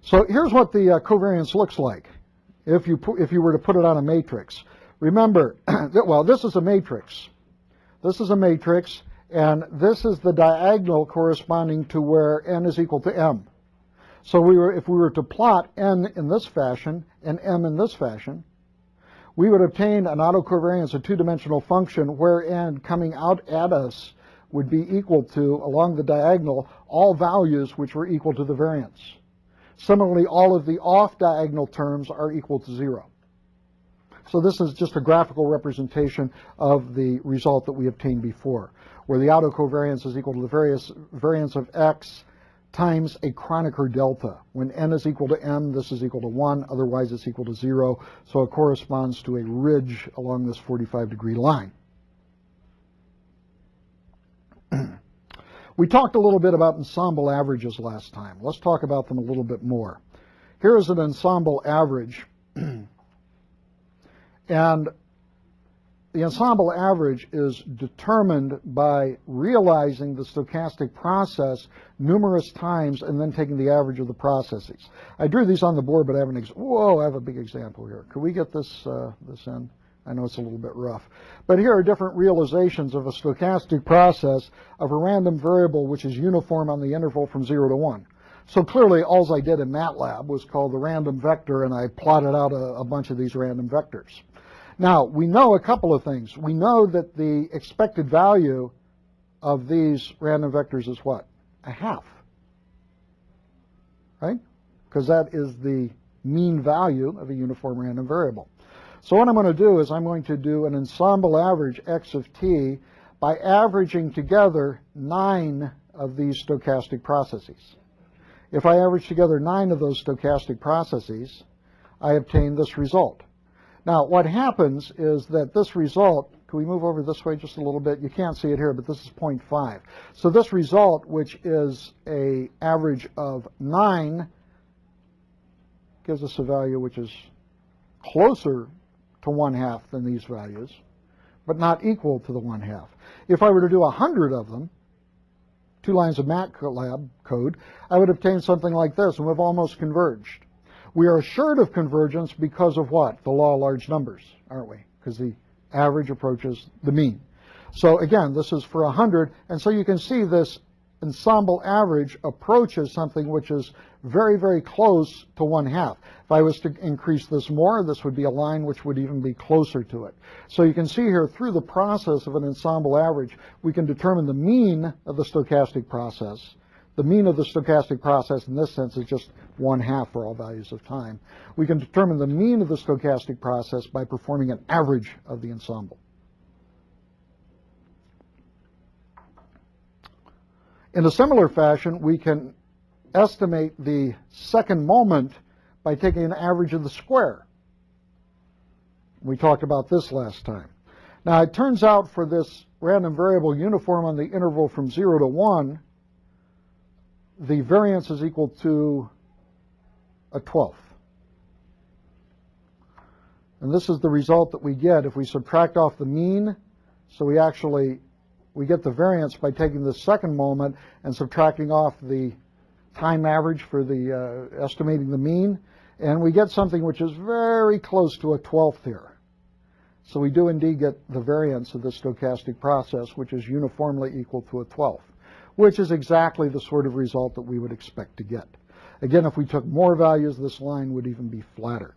So here's what the covariance looks like if you were to put it on a matrix. Remember, well, this is a matrix. This is a matrix, and this is the diagonal corresponding to where n is equal to m. So if we were to plot n in this fashion and m in this fashion, we would obtain an autocovariance, a two-dimensional function, where n coming out at us would be equal to, along the diagonal, all values which were equal to the variance. Similarly, all of the off-diagonal terms are equal to 0. So this is just a graphical representation of the result that we obtained before, where the autocovariance is equal to the variance of x times a Kronecker delta. When n is equal to m, this is equal to 1, otherwise it's equal to 0, so it corresponds to a ridge along this 45-degree line. We talked a little bit about ensemble averages last time. Let's talk about them a little bit more. Here is an ensemble average, and the ensemble average is determined by realizing the stochastic process numerous times and then taking the average of the processes. I drew these on the board, but I have I have a big example here. Could we get this in? I know it's a little bit rough. But here are different realizations of a stochastic process of a random variable which is uniform on the interval from 0 to 1. So clearly, all I did in MATLAB was call the random vector, and I plotted out a bunch of these random vectors. Now, we know a couple of things. We know that the expected value of these random vectors is what? A half. Right? Because that is the mean value of a uniform random variable. So what I'm going to do is I'm going to do an ensemble average x of t by averaging together 9 of these stochastic processes. If I average together 9 of those stochastic processes, I obtain this result. Now, what happens is that this result, can we move over this way just a little bit? You can't see it here, but this is 0.5. So this result, which is an average of 9, gives us a value which is closer to 1/2 than these values, but not equal to the 1/2. If I were to do 100 of them, 2 lines of MATLAB code, I would obtain something like this, and we've almost converged. We are assured of convergence because of what? The law of large numbers, aren't we? Because the average approaches the mean. So again, this is for 100, and so you can see this ensemble average approaches something which is very, very close to 1/2. If I was to increase this more, this would be a line which would even be closer to it. So you can see here, through the process of an ensemble average, we can determine the mean of the stochastic process. The mean of the stochastic process in this sense is just 1/2 for all values of time. We can determine the mean of the stochastic process by performing an average of the ensemble. In a similar fashion, we can estimate the second moment by taking an average of the square. We talked about this last time. Now, it turns out for this random variable uniform on the interval from 0 to 1, the variance is equal to a 1/12. And this is the result that we get if we subtract off the mean. So we get the variance by taking the second moment and subtracting off the time average for the estimating the mean, and we get something which is very close to a 1/12 here. So we do indeed get the variance of the stochastic process, which is uniformly equal to a 1/12, which is exactly the sort of result that we would expect to get. Again, if we took more values, this line would even be flatter.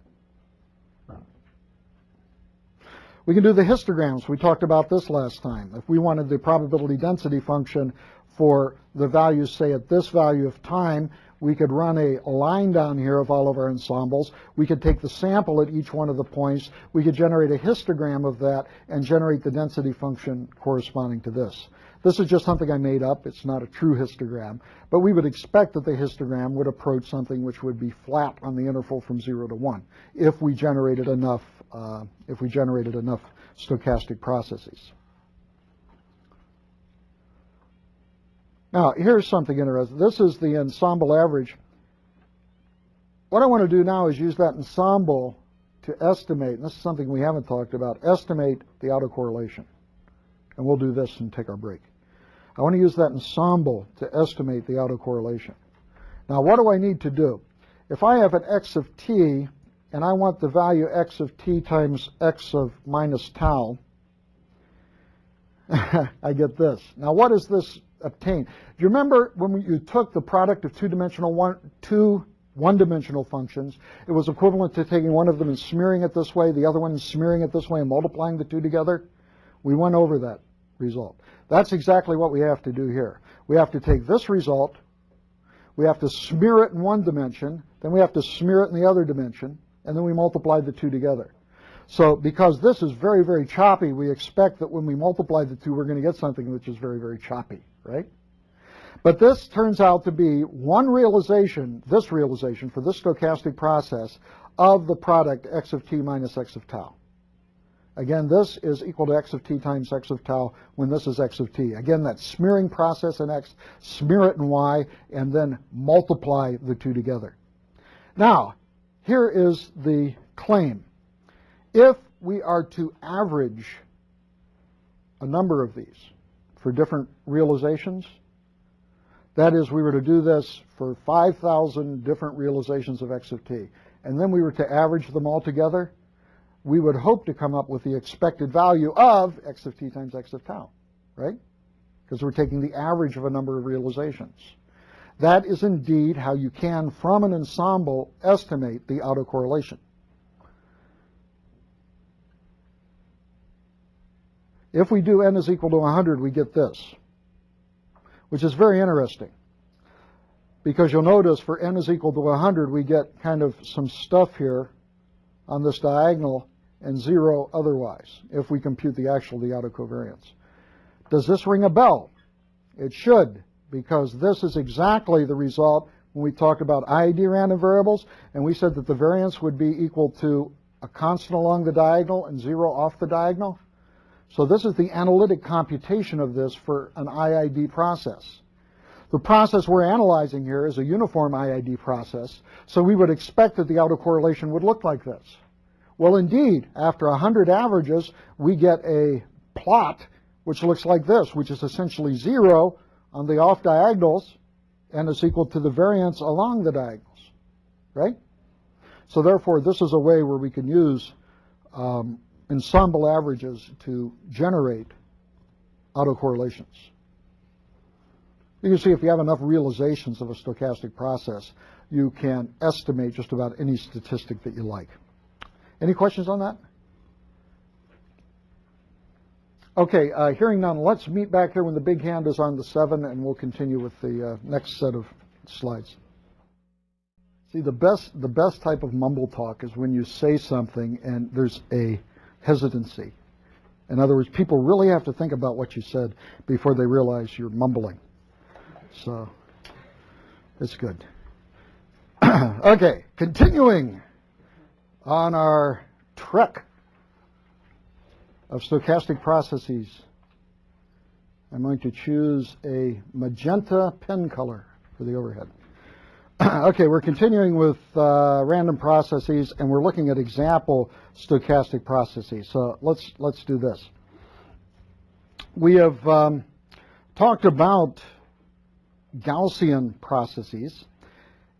We can do the histograms. We talked about this last time. If we wanted the probability density function for the values, say, at this value of time, we could run a line down here of all of our ensembles. We could take the sample at each one of the points. We could generate a histogram of that and generate the density function corresponding to this. This is just something I made up. It's not a true histogram. But we would expect that the histogram would approach something which would be flat on the interval from 0 to 1 if we generated enough stochastic processes. Now, here's something interesting. This is the ensemble average. What I want to do now is use that ensemble to estimate, and this is something we haven't talked about, estimate the autocorrelation. And we'll do this and take our break. I want to use that ensemble to estimate the autocorrelation. Now, what do I need to do? If I have an x of t, and I want the value x of t times x of minus tau, I get this. Now, what does this obtain? Do you remember when you took the product of two one-dimensional functions, it was equivalent to taking one of them and smearing it this way, the other one and smearing it this way, and multiplying the two together? We went over that result. That's exactly what we have to do here. We have to take this result, we have to smear it in one dimension, then we have to smear it in the other dimension, and then we multiply the two together. So because this is very, very choppy, we expect that when we multiply the two, we're going to get something which is very, very choppy, right? But this turns out to be one realization, this realization for this stochastic process of the product x of t minus x of tau. Again, this is equal to x of t times x of tau when this is x of t. Again, that smearing process in x, smear it in y, and then multiply the two together. Now, here is the claim. If we are to average a number of these for different realizations, that is, we were to do this for 5,000 different realizations of x of t, and then we were to average them all together, we would hope to come up with the expected value of x of t times x of tau, right? Because we're taking the average of a number of realizations. That is indeed how you can, from an ensemble, estimate the autocorrelation. If we do n is equal to 100, we get this, which is very interesting. Because you'll notice for n is equal to 100, we get kind of some stuff here on this diagonal and 0 otherwise, if we compute the autocovariance. Does this ring a bell? It should, because this is exactly the result when we talked about IID random variables, and we said that the variance would be equal to a constant along the diagonal and 0 off the diagonal. So this is the analytic computation of this for an IID process. The process we're analyzing here is a uniform IID process, so we would expect that the autocorrelation would look like this. Well, indeed, after 100 averages, we get a plot which looks like this, which is essentially 0 on the off diagonals and is equal to the variance along the diagonals, right? So therefore, this is a way where we can use ensemble averages to generate autocorrelations. You can see if you have enough realizations of a stochastic process, you can estimate just about any statistic that you like. Any questions on that? Okay, hearing none, let's meet back here when the big hand is on the 7, and we'll continue with the next set of slides. See, the best type of mumble talk is when you say something and there's a hesitancy. In other words, people really have to think about what you said before they realize you're mumbling. So, it's good. Okay, continuing on our trek of stochastic processes. I'm going to choose a magenta pen color for the overhead. Okay, we're continuing with random processes, and we're looking at example stochastic processes. So let's do this. We have talked about Gaussian processes.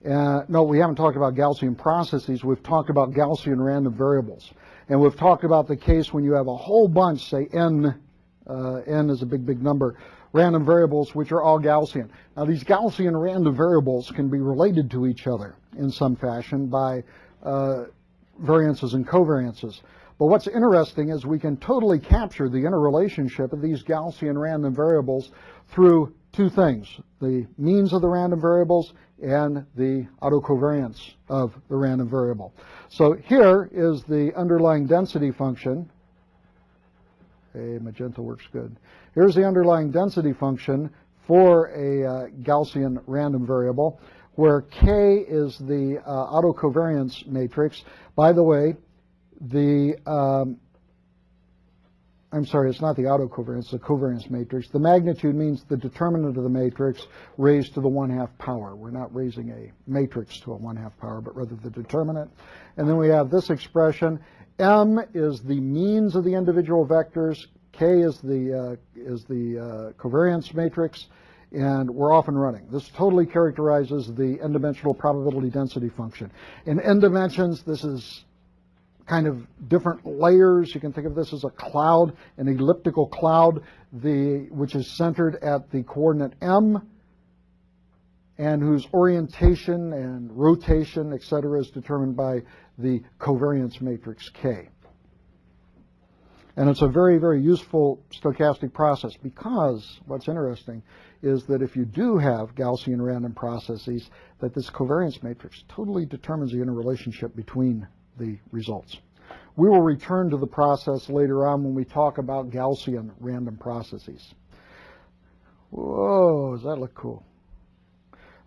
No, we haven't talked about Gaussian processes. We've talked about Gaussian random variables. And we've talked about the case when you have a whole bunch, say n is a big number, random variables which are all Gaussian. Now these Gaussian random variables can be related to each other in some fashion by variances and covariances. But what's interesting is we can totally capture the interrelationship of these Gaussian random variables through two things: the means of the random variables and the autocovariance of the random variable. So here is the underlying density function. Okay, magenta works good. Here's the underlying density function for a Gaussian random variable, where K is the autocovariance matrix. By the way, I'm sorry, it's not the autocovariance, it's the covariance matrix. The magnitude means the determinant of the matrix raised to the 1/2 power. We're not raising a matrix to a 1/2 power, but rather the determinant. And then we have this expression. M is the means of the individual vectors. K is the covariance matrix, and we're off and running. This totally characterizes the n-dimensional probability density function. In n dimensions, this is kind of different layers. You can think of this as a cloud, an elliptical cloud, which is centered at the coordinate m, and whose orientation and rotation, etc., is determined by the covariance matrix K. And it's a very, very useful stochastic process, because what's interesting is that if you do have Gaussian random processes, that this covariance matrix totally determines the interrelationship between the results. We will return to the process later on when we talk about Gaussian random processes. Whoa, does that look cool?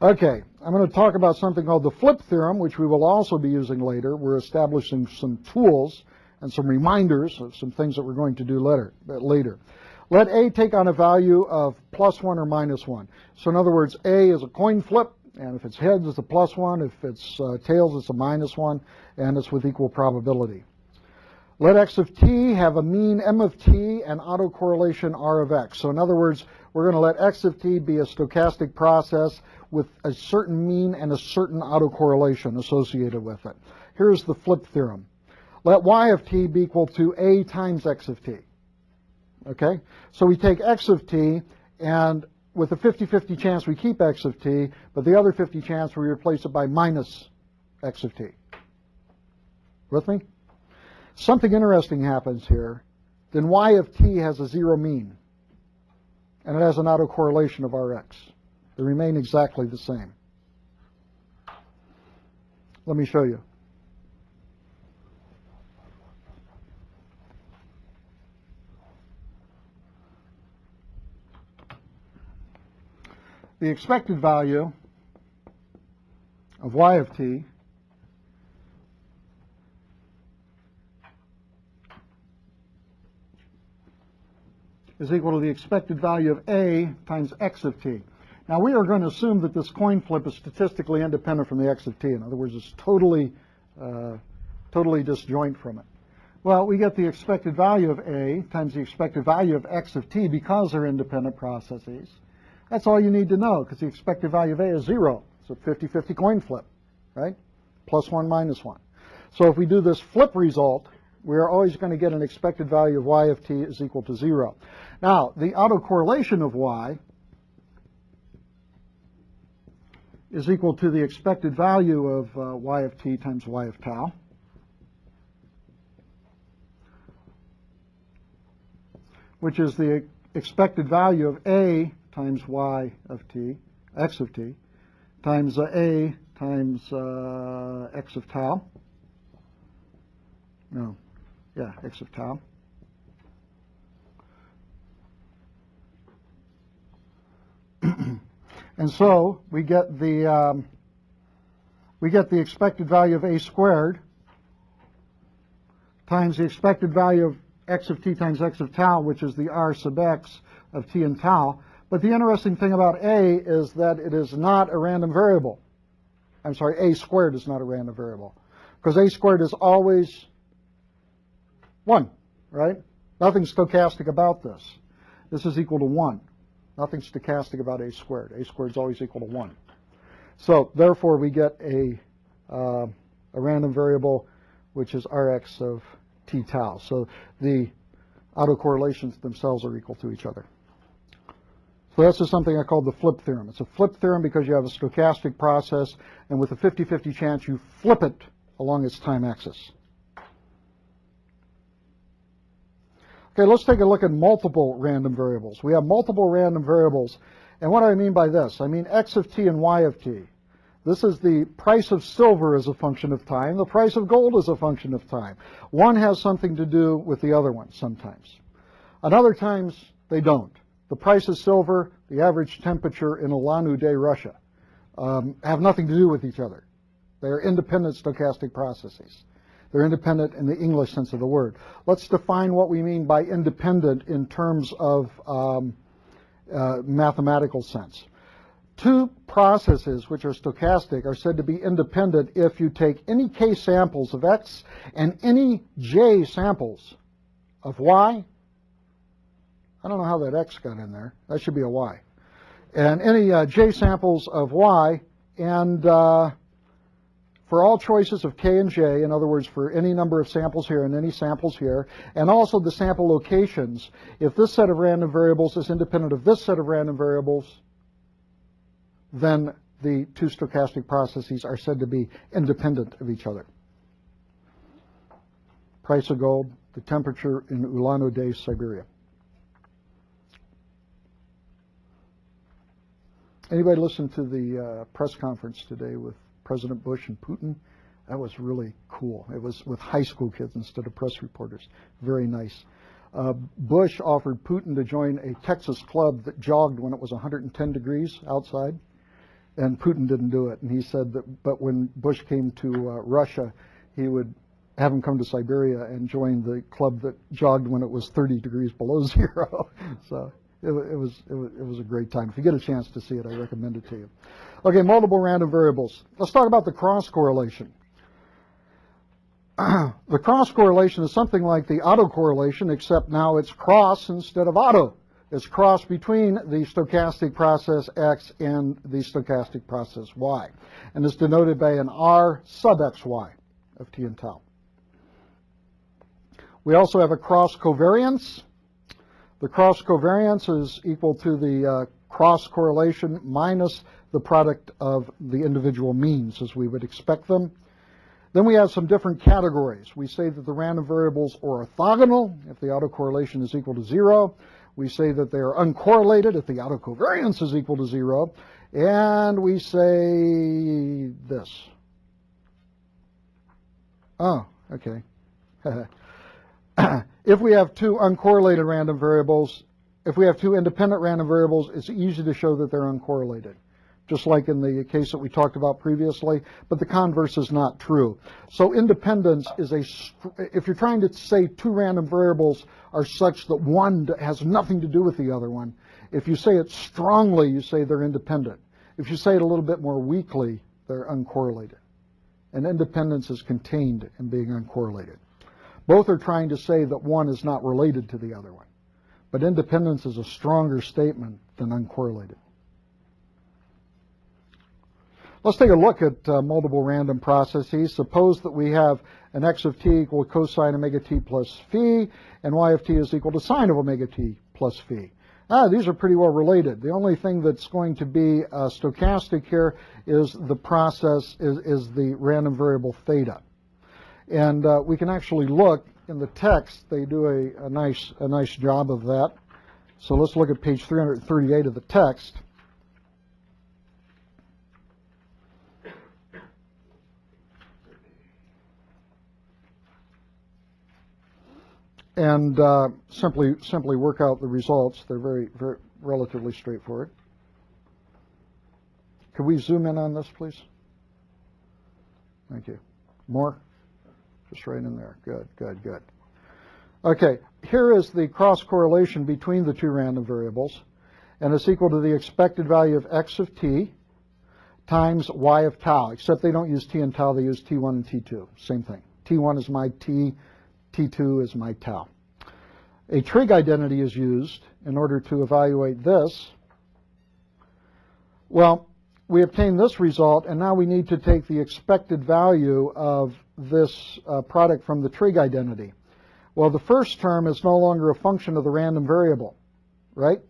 Okay, I'm going to talk about something called the flip theorem, which we will also be using later. We're establishing some tools and some reminders of some things that we're going to do later. Let A take on a value of +1 or -1. So in other words, A is a coin flip, and if it's heads, it's a +1. If it's tails, it's a -1, and it's with equal probability. Let x of t have a mean m of t and autocorrelation r of x. So in other words, we're going to let x of t be a stochastic process with a certain mean and a certain autocorrelation associated with it. Here's the flip theorem. Let y of t be equal to a times x of t. Okay? So we take x of t, and with a 50-50 chance we keep x of t, but the other 50 chance we replace it by minus x of t. With me? Something interesting happens here. Then y of t has a zero mean, and it has an autocorrelation of Rx. They remain exactly the same. Let me show you. The expected value of y of t is equal to the expected value of a times x of t. Now we are going to assume that this coin flip is statistically independent from the x of t. In other words, it's totally disjoint from it. Well, we get the expected value of a times the expected value of x of t because they're independent processes. That's all you need to know, because the expected value of a is 0. It's a 50-50 coin flip, right? Plus 1, minus 1. So if we do this flip result, we are always going to get an expected value of y of t is equal to 0. Now, the autocorrelation of y is equal to the expected value of y of t times y of tau. Which is the expected value of a times y of t, x of t, times a times x of tau. No, yeah, x of tau. And so we get the expected value of a squared times the expected value of x of t times x of tau, which is the r sub x of t and tau. But the interesting thing about a is that it is not a random variable. I'm sorry, a squared is not a random variable, because a squared is always 1, right? Nothing stochastic about this. This is equal to 1. Nothing stochastic about a squared. A squared is always equal to 1. So therefore we get a random variable which is Rx of t tau. So the autocorrelations themselves are equal to each other. So that's just something I call the flip theorem. It's a flip theorem because you have a stochastic process, and with a 50-50 chance you flip it along its time axis. Okay, let's take a look at multiple random variables. We have multiple random variables, and what do I mean by this? I mean x of t and y of t. This is the price of silver as a function of time. The price of gold is a function of time. One has something to do with the other one sometimes. And other times they don't. The price of silver, the average temperature in Ulan-Ude, Russia, have nothing to do with each other. They are independent stochastic processes. They're independent in the English sense of the word. Let's define what we mean by independent in terms of mathematical sense. Two processes which are stochastic are said to be independent if you take any k samples of x and any j samples of y. I don't know how that x got in there. That should be a y. And any j samples of y, and for all choices of k and j, in other words, for any number of samples here and any samples here, and also the sample locations, if this set of random variables is independent of this set of random variables, then the two stochastic processes are said to be independent of each other. Price of gold, the temperature in Ulan-Ude, Siberia. Anybody listen to the press conference today with President Bush and Putin? That was really cool. It was with high school kids instead of press reporters. Very nice. Bush offered Putin to join a Texas club that jogged when it was 110 degrees outside, and Putin didn't do it. And he said that, but when Bush came to Russia, he would have him come to Siberia and join the club that jogged when it was 30 degrees below zero. So it was a great time. If you get a chance to see it, I recommend it to you. Okay, multiple random variables. Let's talk about the cross correlation. The cross correlation is something like the autocorrelation, except now it's cross instead of auto. It's cross between the stochastic process X and the stochastic process Y, and is denoted by an R sub XY of T and tau. We also have a cross covariance. The cross covariance is equal to the cross correlation minus the product of the individual means as we would expect them. Then we have some different categories. We say that the random variables are orthogonal if the autocorrelation is equal to 0. We say that they are uncorrelated if the autocovariance is equal to 0. And we say this. Oh, okay. If we have two uncorrelated random variables, if we have two independent random variables, it's easy to show that they're uncorrelated, just like in the case that we talked about previously, but the converse is not true. So independence is if you're trying to say two random variables are such that one has nothing to do with the other one, if you say it strongly, you say they're independent. If you say it a little bit more weakly, they're uncorrelated. And independence is contained in being uncorrelated. Both are trying to say that one is not related to the other one. But independence is a stronger statement than uncorrelated. Let's take a look at multiple random processes. Suppose that we have an x of t equal to cosine omega t plus phi, and y of t is equal to sine of omega t plus phi. These are pretty well related. The only thing that's going to be stochastic here is the process, is the random variable theta. And we can actually look in the text. They do a nice job of that. So let's look at page 338 of the text. And simply work out the results. They're very relatively straightforward. Could we zoom in on this, please? Thank you. More? Just right in there. Good. Okay, here is the cross correlation between the two random variables, and it's equal to the expected value of x of t times y of tau, except they don't use t and tau, they use t1 and t2. Same thing. T1 is my t, t2 is my tau. A trig identity is used in order to evaluate this. Well, we obtain this result, and now we need to take the expected value of this product from the trig identity. Well, the first term is no longer a function of the random variable, right?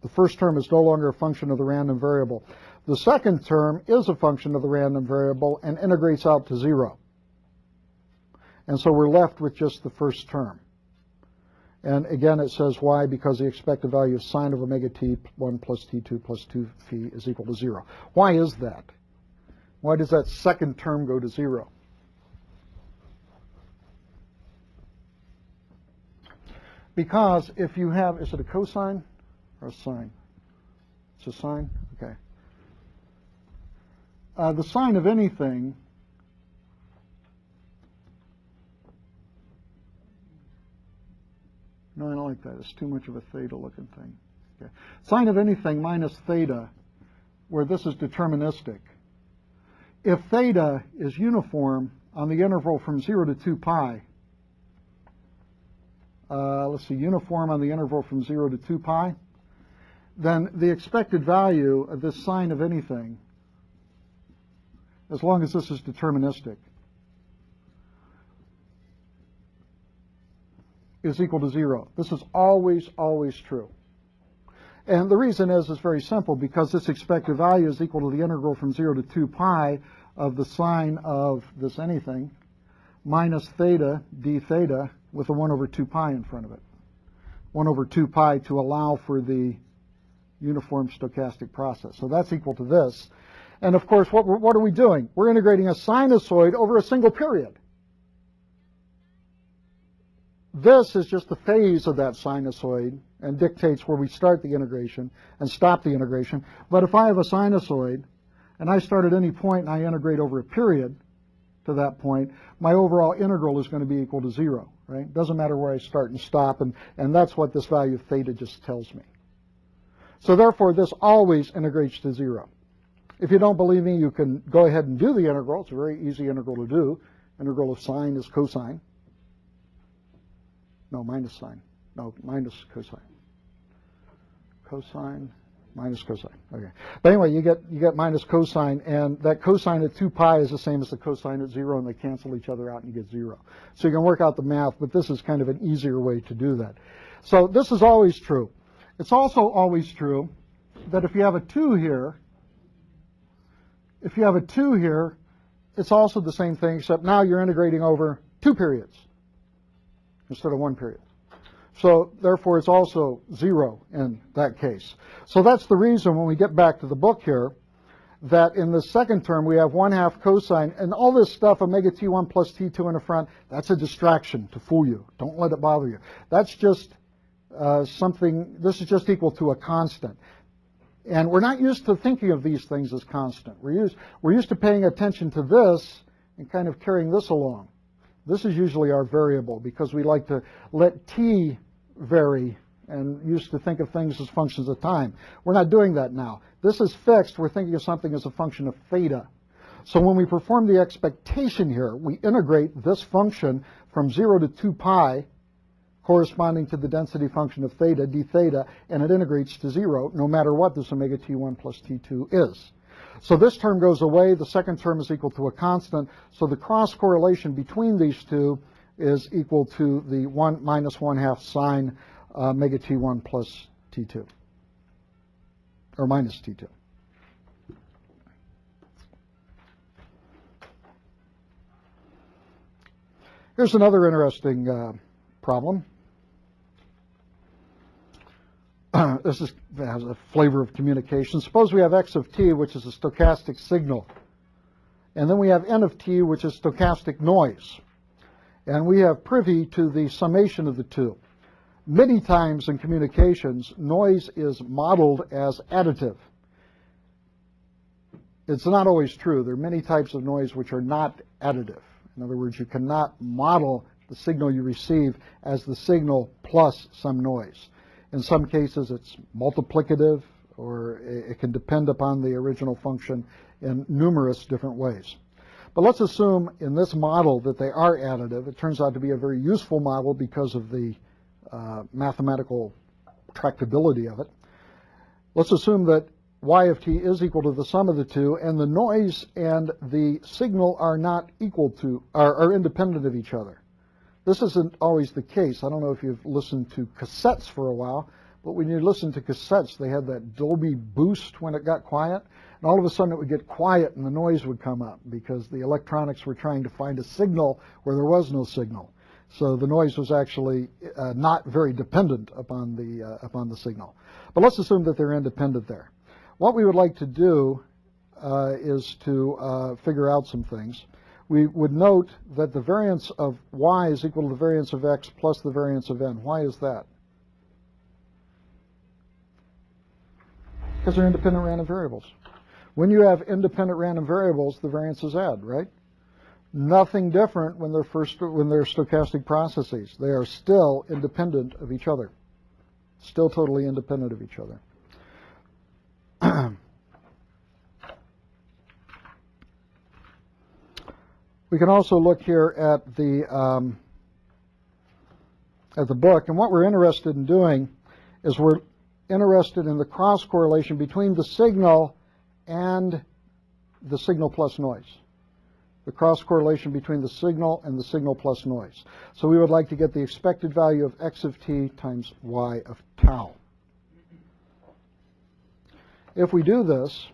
The first term is no longer a function of the random variable. The second term is a function of the random variable and integrates out to 0. And so we're left with just the first term. And again, it says why? Because the expected value of sine of omega t1 plus t2 plus 2 phi is equal to 0. Why is that? Why does that second term go to 0? Because if you have, is it a cosine or a sine? It's a sine? Okay. The sine of anything No, I don't like that. It's too much of a theta-looking thing. Okay. Sine of anything minus theta, where this is deterministic. If theta is uniform on the interval from 0 to 2 pi, let's see, uniform on the interval from 0 to 2 pi, then the expected value of this sine of anything, as long as this is deterministic, is equal to 0. This is always true. And the reason is very simple, because this expected value is equal to the integral from 0 to 2 pi of the sine of this anything minus theta d theta with a 1 over 2 pi in front of it. 1 over 2 pi to allow for the uniform stochastic process. So that's equal to this. And of course, what are we doing? We're integrating a sinusoid over a single period. This is just the phase of that sinusoid and dictates where we start the integration and stop the integration. But if I have a sinusoid and I start at any point and I integrate over a period to that point, my overall integral is going to be equal to 0, right? Doesn't matter where I start and stop, and that's what this value of theta just tells me. So therefore, this always integrates to 0. If you don't believe me, you can go ahead and do the integral. It's a very easy integral to do. Integral of sine is cosine. No, minus sine. No, minus cosine. Cosine minus cosine. Okay. But anyway, you get minus cosine, and that cosine at 2 pi is the same as the cosine at 0, and they cancel each other out and you get 0. So you can work out the math, but this is kind of an easier way to do that. So this is always true. It's also always true that if you have a 2 here, it's also the same thing, except now you're integrating over 2 periods instead of 1 period. So therefore, it's also 0 in that case. So that's the reason when we get back to the book here, that in the second term we have 1/2 cosine, and all this stuff, omega t1 plus t2 in the front, that's a distraction to fool you. Don't let it bother you. That's just something, this is just equal to a constant. And we're not used to thinking of these things as constant. We're used to paying attention to this and kind of carrying this along. This is usually our variable because we like to let t vary and used to think of things as functions of time. We're not doing that now. This is fixed. We're thinking of something as a function of theta. So when we perform the expectation here, we integrate this function from 0 to 2 pi, corresponding to the density function of theta, d theta, and it integrates to 0 no matter what this omega t1 plus t2 is. So this term goes away. The second term is equal to a constant. So the cross correlation between these two is equal to the 1 minus 1/2 sine omega t1 plus t2, or minus t2. Here's another interesting problem. This has a flavor of communication. Suppose we have x of t, which is a stochastic signal, and then we have n of t, which is stochastic noise. And we have privy to the summation of the two. Many times in communications, noise is modeled as additive. It's not always true. There are many types of noise which are not additive. In other words, you cannot model the signal you receive as the signal plus some noise. In some cases, it's multiplicative, or it can depend upon the original function in numerous different ways. But let's assume in this model that they are additive. It turns out to be a very useful model because of the mathematical tractability of it. Let's assume that y of t is equal to the sum of the two, and the noise and the signal are not equal to, are independent of each other. This isn't always the case. I don't know if you've listened to cassettes for a while, but when you listen to cassettes, they had that Dolby boost when it got quiet, and all of a sudden it would get quiet and the noise would come up because the electronics were trying to find a signal where there was no signal. So the noise was actually not very dependent upon the signal. But let's assume that they're independent there. What we would like to do is to figure out some things. We would note that the variance of y is equal to the variance of x plus the variance of n. Why is that? Because they're independent random variables. When you have independent random variables, the variances add, right? Nothing different when they're stochastic processes. They are still independent of each other. Still totally independent of each other. We can also look here at the book, and what we're interested in doing is we're interested in the cross correlation between the signal and the signal plus noise. The cross correlation between the signal and the signal plus noise. So we would like to get the expected value of x of t times y of tau. If we do this,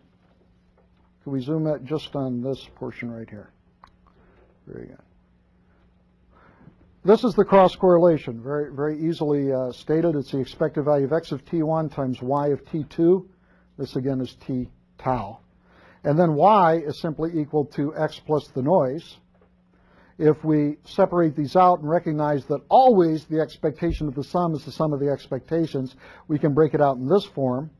can we zoom in just on this portion right here? Very good. This is the cross correlation, very, very easily stated. It's the expected value of x of t1 times y of t2. This again is t tau. And then y is simply equal to x plus the noise. If we separate these out and recognize that always the expectation of the sum is the sum of the expectations, we can break it out in this form.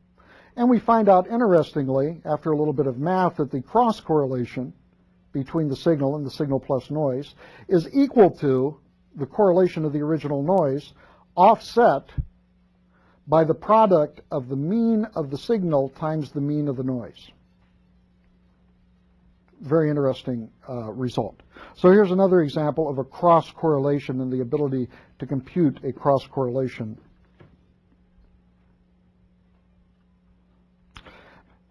And we find out, interestingly, after a little bit of math, that the cross correlation between the signal and the signal plus noise is equal to the correlation of the original noise offset by the product of the mean of the signal times the mean of the noise. very interesting result. So here's another example of a cross correlation and the ability to compute a cross correlation.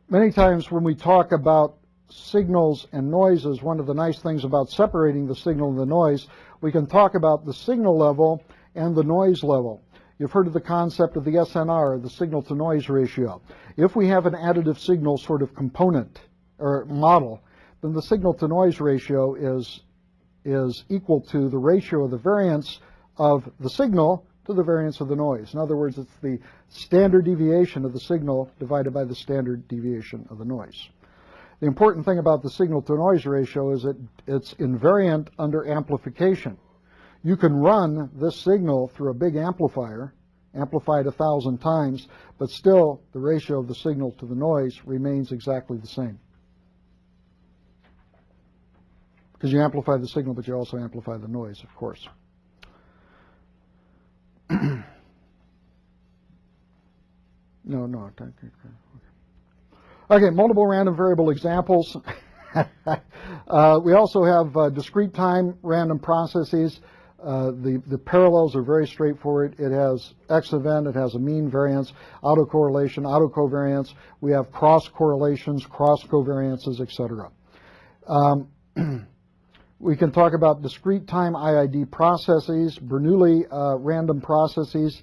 Many times when we talk about signals and noises, one of the nice things about separating the signal and the noise, we can talk about the signal level and the noise level. You've heard of the concept of the SNR, the signal to noise ratio. If we have an additive signal sort of component or model, then the signal to noise ratio is equal to the ratio of the variance of the signal to the variance of the noise. In other words, it's the standard deviation of the signal divided by the standard deviation of the noise. The important thing about the signal to noise ratio is that it's invariant under amplification. You can run this signal through a big amplifier, amplified 1,000 times, but still the ratio of the signal to the noise remains exactly the same. Because you amplify the signal, but you also amplify the noise, of course. No. Okay, multiple random variable examples. We also have discrete time random processes. The parallels are very straightforward. It has X event, it has a mean variance, autocorrelation, autocovariance. We have cross correlations, cross covariances, etc. We can talk about discrete time IID processes, Bernoulli random processes,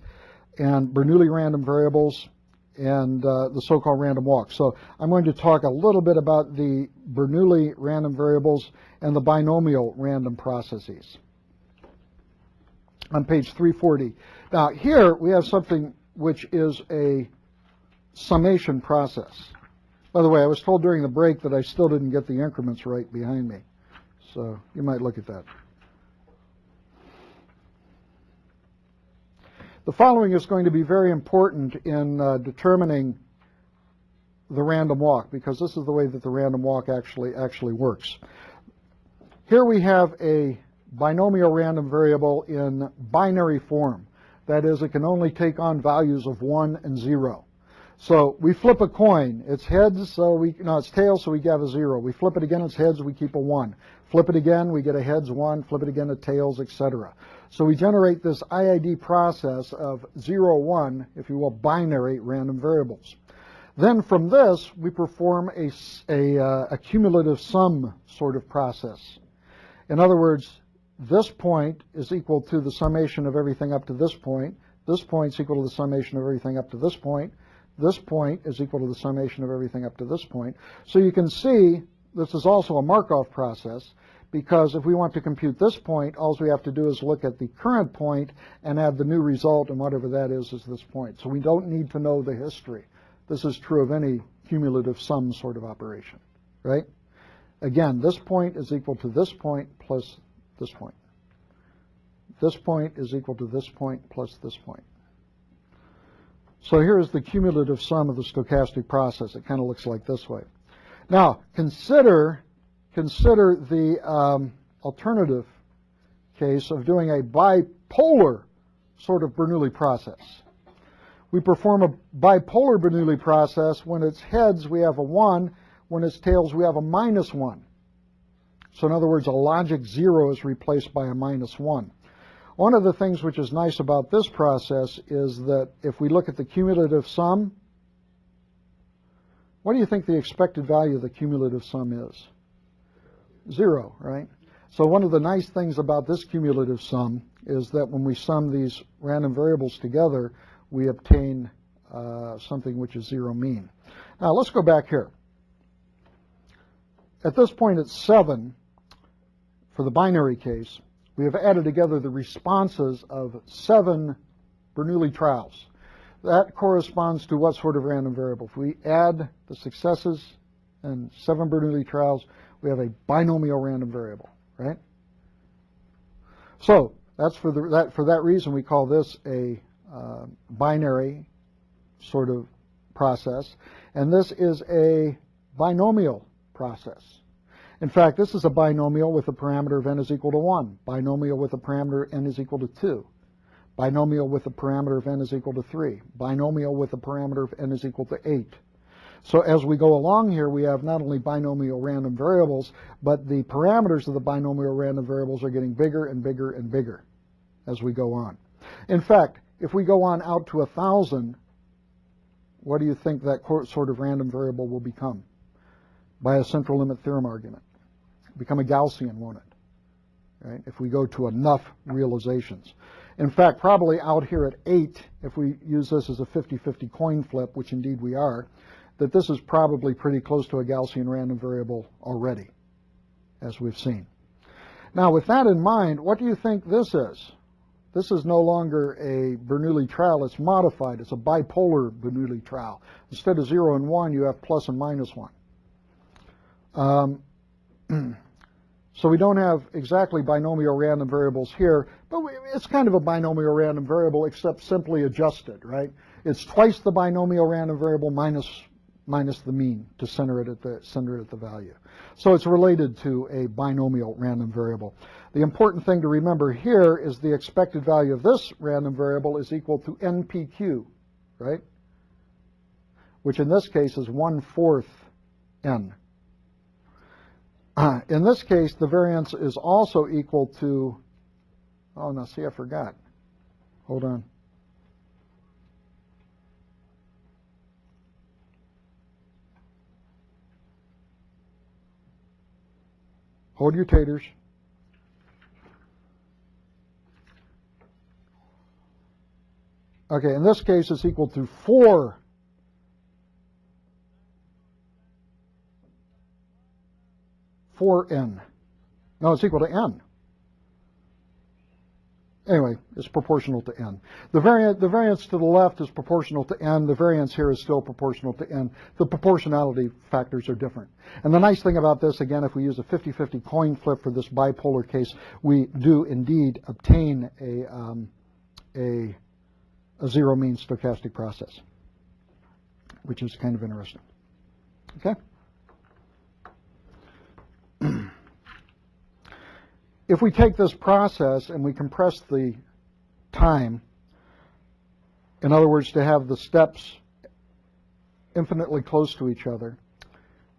and Bernoulli random variables, and the so-called random walk. So I'm going to talk a little bit about the Bernoulli random variables and the binomial random processes on page 340. Now here we have something which is a summation process. By the way, I was told during the break that I still didn't get the increments right behind me. So you might look at that. The following is going to be very important in determining the random walk, because this is the way that the random walk actually works. Here we have a binomial random variable in binary form. That is, it can only take on values of 1 and 0. So we flip a coin. It's heads, so it's tails, so we have a 0. We flip it again, it's heads, we keep a 1. Flip it again, we get a heads 1. Flip it again, a tails, etc. So we generate this IID process of 0, 1, if you will, binary random variables. Then from this, we perform a cumulative sum sort of process. In other words, this point is equal to the summation of everything up to this point. This point is equal to the summation of everything up to this point. This point is equal to the summation of everything up to this point. So you can see this is also a Markov process, because if we want to compute this point, all we have to do is look at the current point and add the new result, and whatever that is this point. So we don't need to know the history. This is true of any cumulative sum sort of operation, right? Again, this point is equal to this point plus this point. This point is equal to this point plus this point. So here is the cumulative sum of the stochastic process. It kind of looks like this way. Now, consider the alternative case of doing a bipolar sort of Bernoulli process. We perform a bipolar Bernoulli process. When it's heads, we have a 1. When it's tails, we have a -1. So in other words, a logic 0 is replaced by a -1. One of the things which is nice about this process is that if we look at the cumulative sum, what do you think the expected value of the cumulative sum is? 0, right? So one of the nice things about this cumulative sum is that when we sum these random variables together, we obtain something which is 0 mean. Now let's go back here. At this point it's 7 for the binary case. We have added together the responses of 7 Bernoulli trials. That corresponds to what sort of random variable? If we add the successes and 7 Bernoulli trials, we have a binomial random variable, right? So that's for that reason we call this a binary sort of process, and this is a binomial process. In fact, this is a binomial with a parameter of n is equal to 1, binomial with a parameter n is equal to 2, binomial with a parameter of n is equal to 3, binomial with a parameter of n is equal to 8. So as we go along here, we have not only binomial random variables, but the parameters of the binomial random variables are getting bigger and bigger and bigger as we go on. In fact, if we go on out to 1,000, what do you think that sort of random variable will become by a central limit theorem argument? Become a Gaussian, won't it? Right? If we go to enough realizations. In fact, probably out here at 8, if we use this as a 50-50 coin flip, which indeed we are, that this is probably pretty close to a Gaussian random variable already, as we've seen. Now, with that in mind, what do you think this is? This is no longer a Bernoulli trial, it's modified. It's a bipolar Bernoulli trial. Instead of 0 and 1, you have plus and minus 1. So we don't have exactly binomial random variables here, but it's kind of a binomial random variable except simply adjusted, right? It's twice the binomial random variable minus the mean to center it at the value. So it's related to a binomial random variable. The important thing to remember here is the expected value of this random variable is equal to NPQ, right? Which in this case is 1/4 n. In this case, the variance is also equal to, oh, now see, I forgot. Hold on. Hold your taters. Okay, in this case, it's equal to 4n. No, it's equal to n. Anyway, it's proportional to n. The variance to the left is proportional to n. The variance here is still proportional to n. The proportionality factors are different. And the nice thing about this, again, if we use a 50-50 coin flip for this bipolar case, we do indeed obtain a zero mean stochastic process, which is kind of interesting. Okay? If we take this process and we compress the time, in other words, to have the steps infinitely close to each other,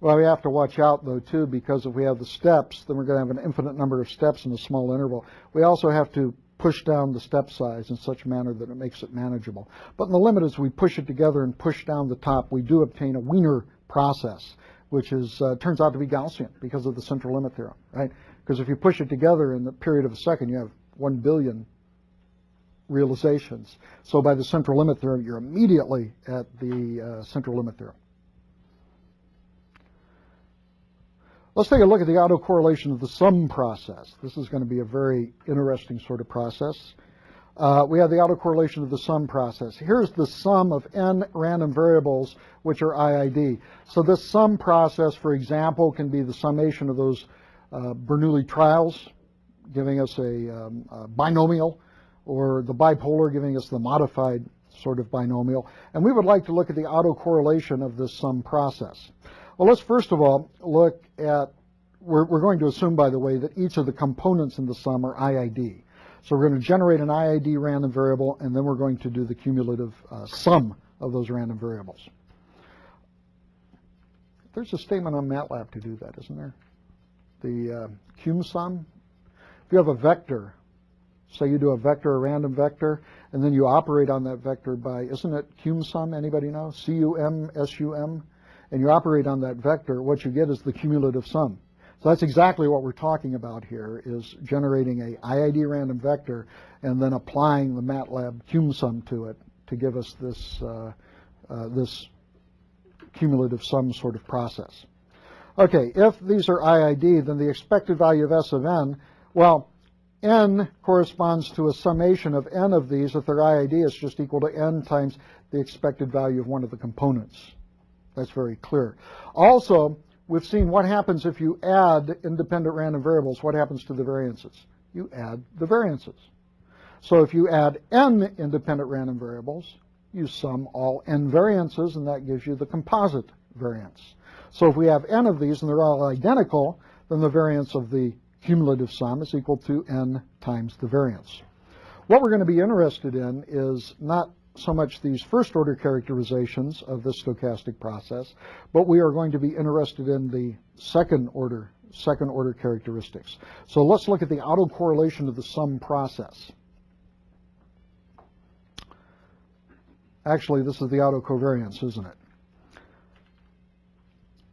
well, we have to watch out, though, too, because if we have the steps, then we're going to have an infinite number of steps in a small interval. We also have to push down the step size in such a manner that it makes it manageable. But the limit is we push it together and push down the top, we do obtain a Wiener process, which is turns out to be Gaussian because of the central limit theorem, right? Because if you push it together in the period of a second, you have 1 billion realizations. So by the central limit theorem, you're immediately at the central limit theorem. Let's take a look at the autocorrelation of the sum process. This is going to be a very interesting sort of process. We have the autocorrelation of the sum process. Here's the sum of n random variables, which are IID. So this sum process, for example, can be the summation of those Bernoulli trials, giving us a binomial, or the bipolar giving us the modified sort of binomial. And we would like to look at the autocorrelation of this sum process. Well, let's first of all look at, we're going to assume, by the way, that each of the components in the sum are IID. So we're going to generate an IID random variable, and then we're going to do the cumulative sum of those random variables. There's a statement on MATLAB to do that, isn't there? The cum sum. If you have a vector, say you do a vector, a random vector, and then you operate on that vector by, isn't it cum sum? Anybody know? C-U-M, S-U-M? And you operate on that vector, what you get is the cumulative sum. So that's exactly what we're talking about here, is generating a IID random vector and then applying the MATLAB cum sum to it to give us this, this cumulative sum sort of process. Okay, if these are IID, then the expected value of S of n, well, n corresponds to a summation of n of these. If they're IID, it's just equal to n times the expected value of one of the components. That's very clear. Also, we've seen what happens if you add independent random variables. What happens to the variances? You add the variances. So if you add n independent random variables, you sum all n variances, and that gives you the composite variance. So if we have n of these and they're all identical, then the variance of the cumulative sum is equal to n times the variance. What we're going to be interested in is not so much these first order characterizations of this stochastic process, but we are going to be interested in the second order characteristics. So let's look at the autocorrelation of the sum process. Actually, this is the autocovariance, isn't it?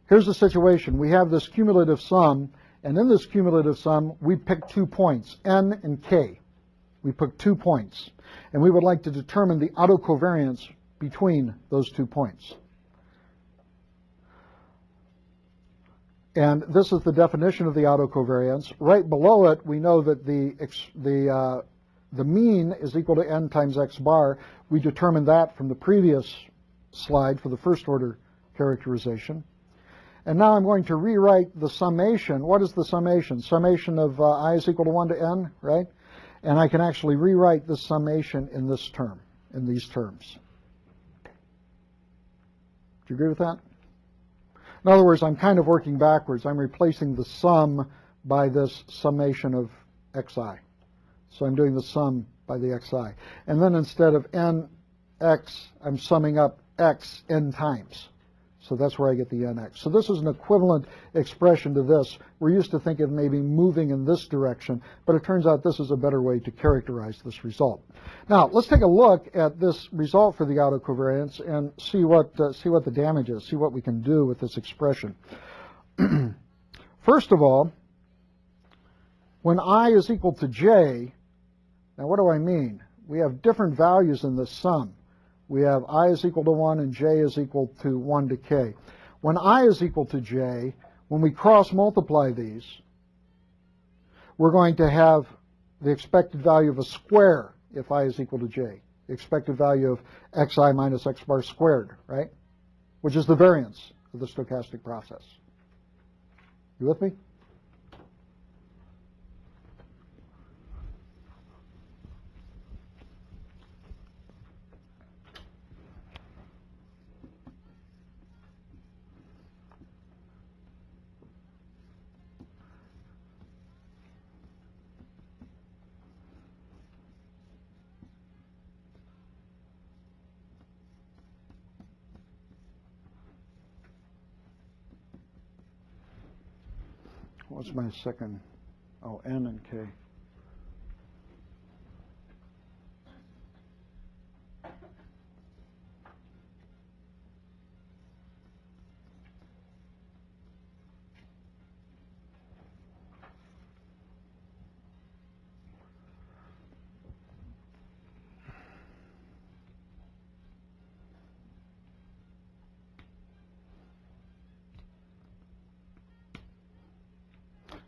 Here's the situation. We have this cumulative sum, and in this cumulative sum, we pick 2 points, n and k. We pick 2 points, and we would like to determine the autocovariance between those 2 points. And this is the definition of the autocovariance. Right below it, we know that the mean is equal to n times x bar. We determined that from the previous slide for the first order characterization. And now I'm going to rewrite the summation. What is the summation? Summation of I is equal to 1 to n, right? And I can actually rewrite the summation in this term, in these terms. Do you agree with that? In other words, I'm kind of working backwards. I'm replacing the sum by this summation of xi. So I'm doing the sum by the xi. And then instead of nx, I'm summing up x n times. So that's where I get the nx. So this is an equivalent expression to this. We're used to thinking of maybe moving in this direction, but it turns out this is a better way to characterize this result. Now, let's take a look at this result for the autocovariance and see what the damage is, see what we can do with this expression. First of all, when I is equal to j, now what do I mean? We have different values in this sum. We have I is equal to 1 and j is equal to 1 to k. When I is equal to j, when we cross multiply these, we're going to have the expected value of a square if I is equal to j. The expected value of xi minus x bar squared, right? Which is the variance of the stochastic process. You with me? What's my second? Oh, n and k.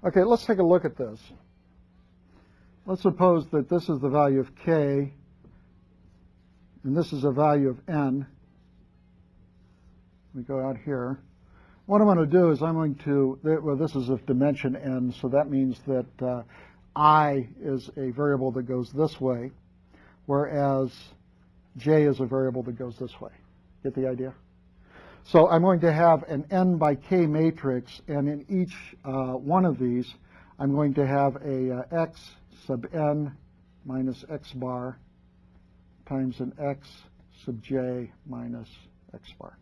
Okay, let's take a look at this. Let's suppose that this is the value of k, and this is a value of n. We go out here. What I'm going to do is I'm going to, well, this is of dimension n, so that means that I is a variable that goes this way, whereas j is a variable that goes this way. Get the idea? So I'm going to have an n by k matrix, and in each one of these, I'm going to have a x sub n minus x bar times an x sub j minus x bar.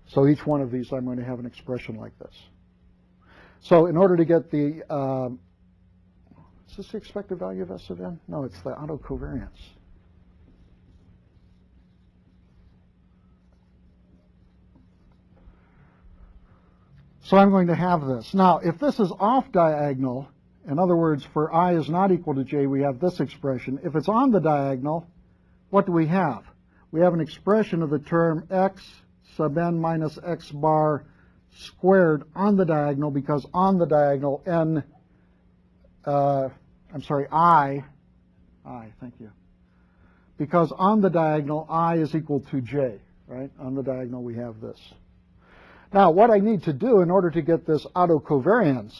So each one of these, I'm going to have an expression like this. So in order to get the, is this the expected value of S sub n? No, it's the autocovariance. So I'm going to have this. Now, if this is off diagonal, in other words, for I is not equal to j, we have this expression. If it's on the diagonal, what do we have? We have an expression of the term x sub n minus x bar squared on the diagonal, because on the diagonal I, thank you. Because on the diagonal, I is equal to j, right? On the diagonal, we have this. Now, what I need to do in order to get this autocovariance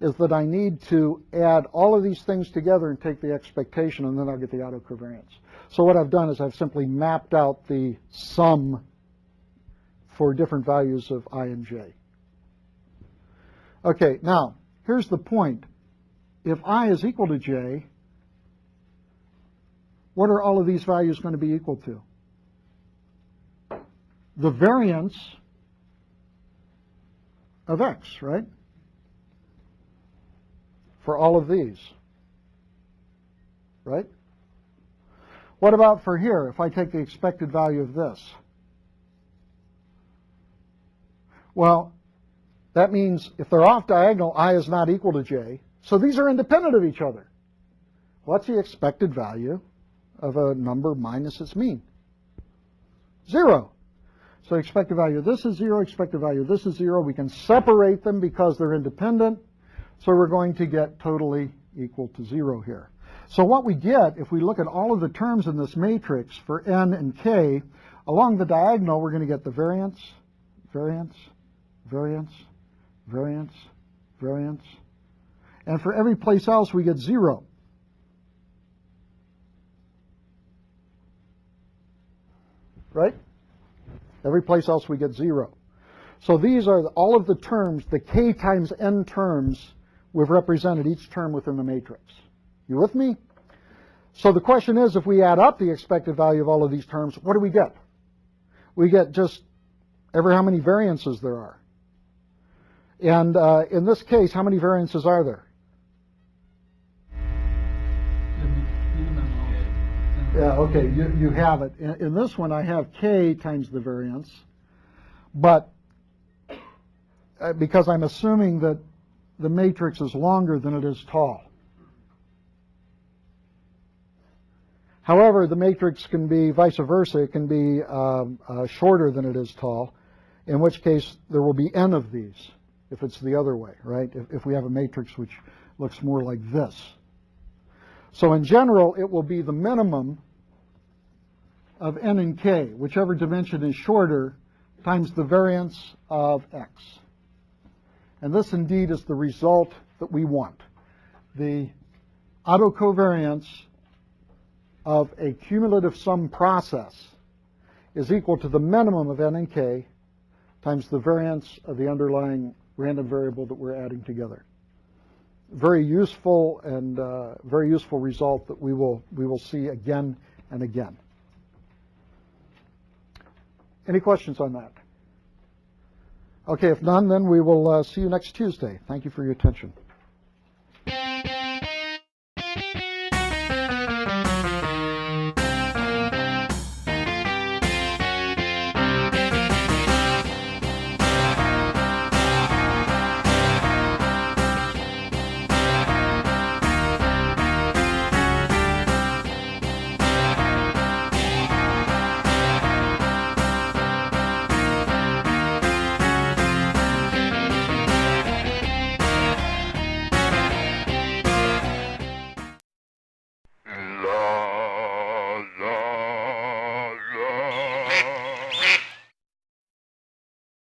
is that I need to add all of these things together and take the expectation, and then I'll get the autocovariance. So what I've done is I've simply mapped out the sum for different values of I and j. Okay, now, here's the point. If I is equal to j, what are all of these values going to be equal to? The variance of x, right? For all of these, right? What about for here, if I take the expected value of this? Well, that means if they're off diagonal, I is not equal to j. So these are independent of each other. What's the expected value of a number minus its mean? 0. So expected value of this is 0, expected value of this is 0. We can separate them because they're independent. So we're going to get totally equal to 0 here. So what we get, if we look at all of the terms in this matrix for n and k, along the diagonal we're going to get the variance, variance, variance, variance, variance. And for every place else we get 0. Right? Every place else we get 0. So these are all of the terms, the k times n terms, we've represented each term within the matrix. You with me? So the question is, if we add up the expected value of all of these terms, what do we get? We get just every how many variances there are. And in this case, how many variances are there? Yeah, okay, you have it. In this one, I have k times the variance, but because I'm assuming that the matrix is longer than it is tall. However, the matrix can be vice versa. It can be shorter than it is tall, in which case there will be n of these, if it's the other way, right? If we have a matrix which looks more like this. So in general, it will be the minimum of n and k, whichever dimension is shorter, times the variance of x. And this indeed is the result that we want. The autocovariance of a cumulative sum process is equal to the minimum of n and k times the variance of the underlying random variable that we're adding together. Very useful and very useful result that we will see again and again. Any questions on that? Okay, if none, then we will see you next Tuesday. Thank you for your attention.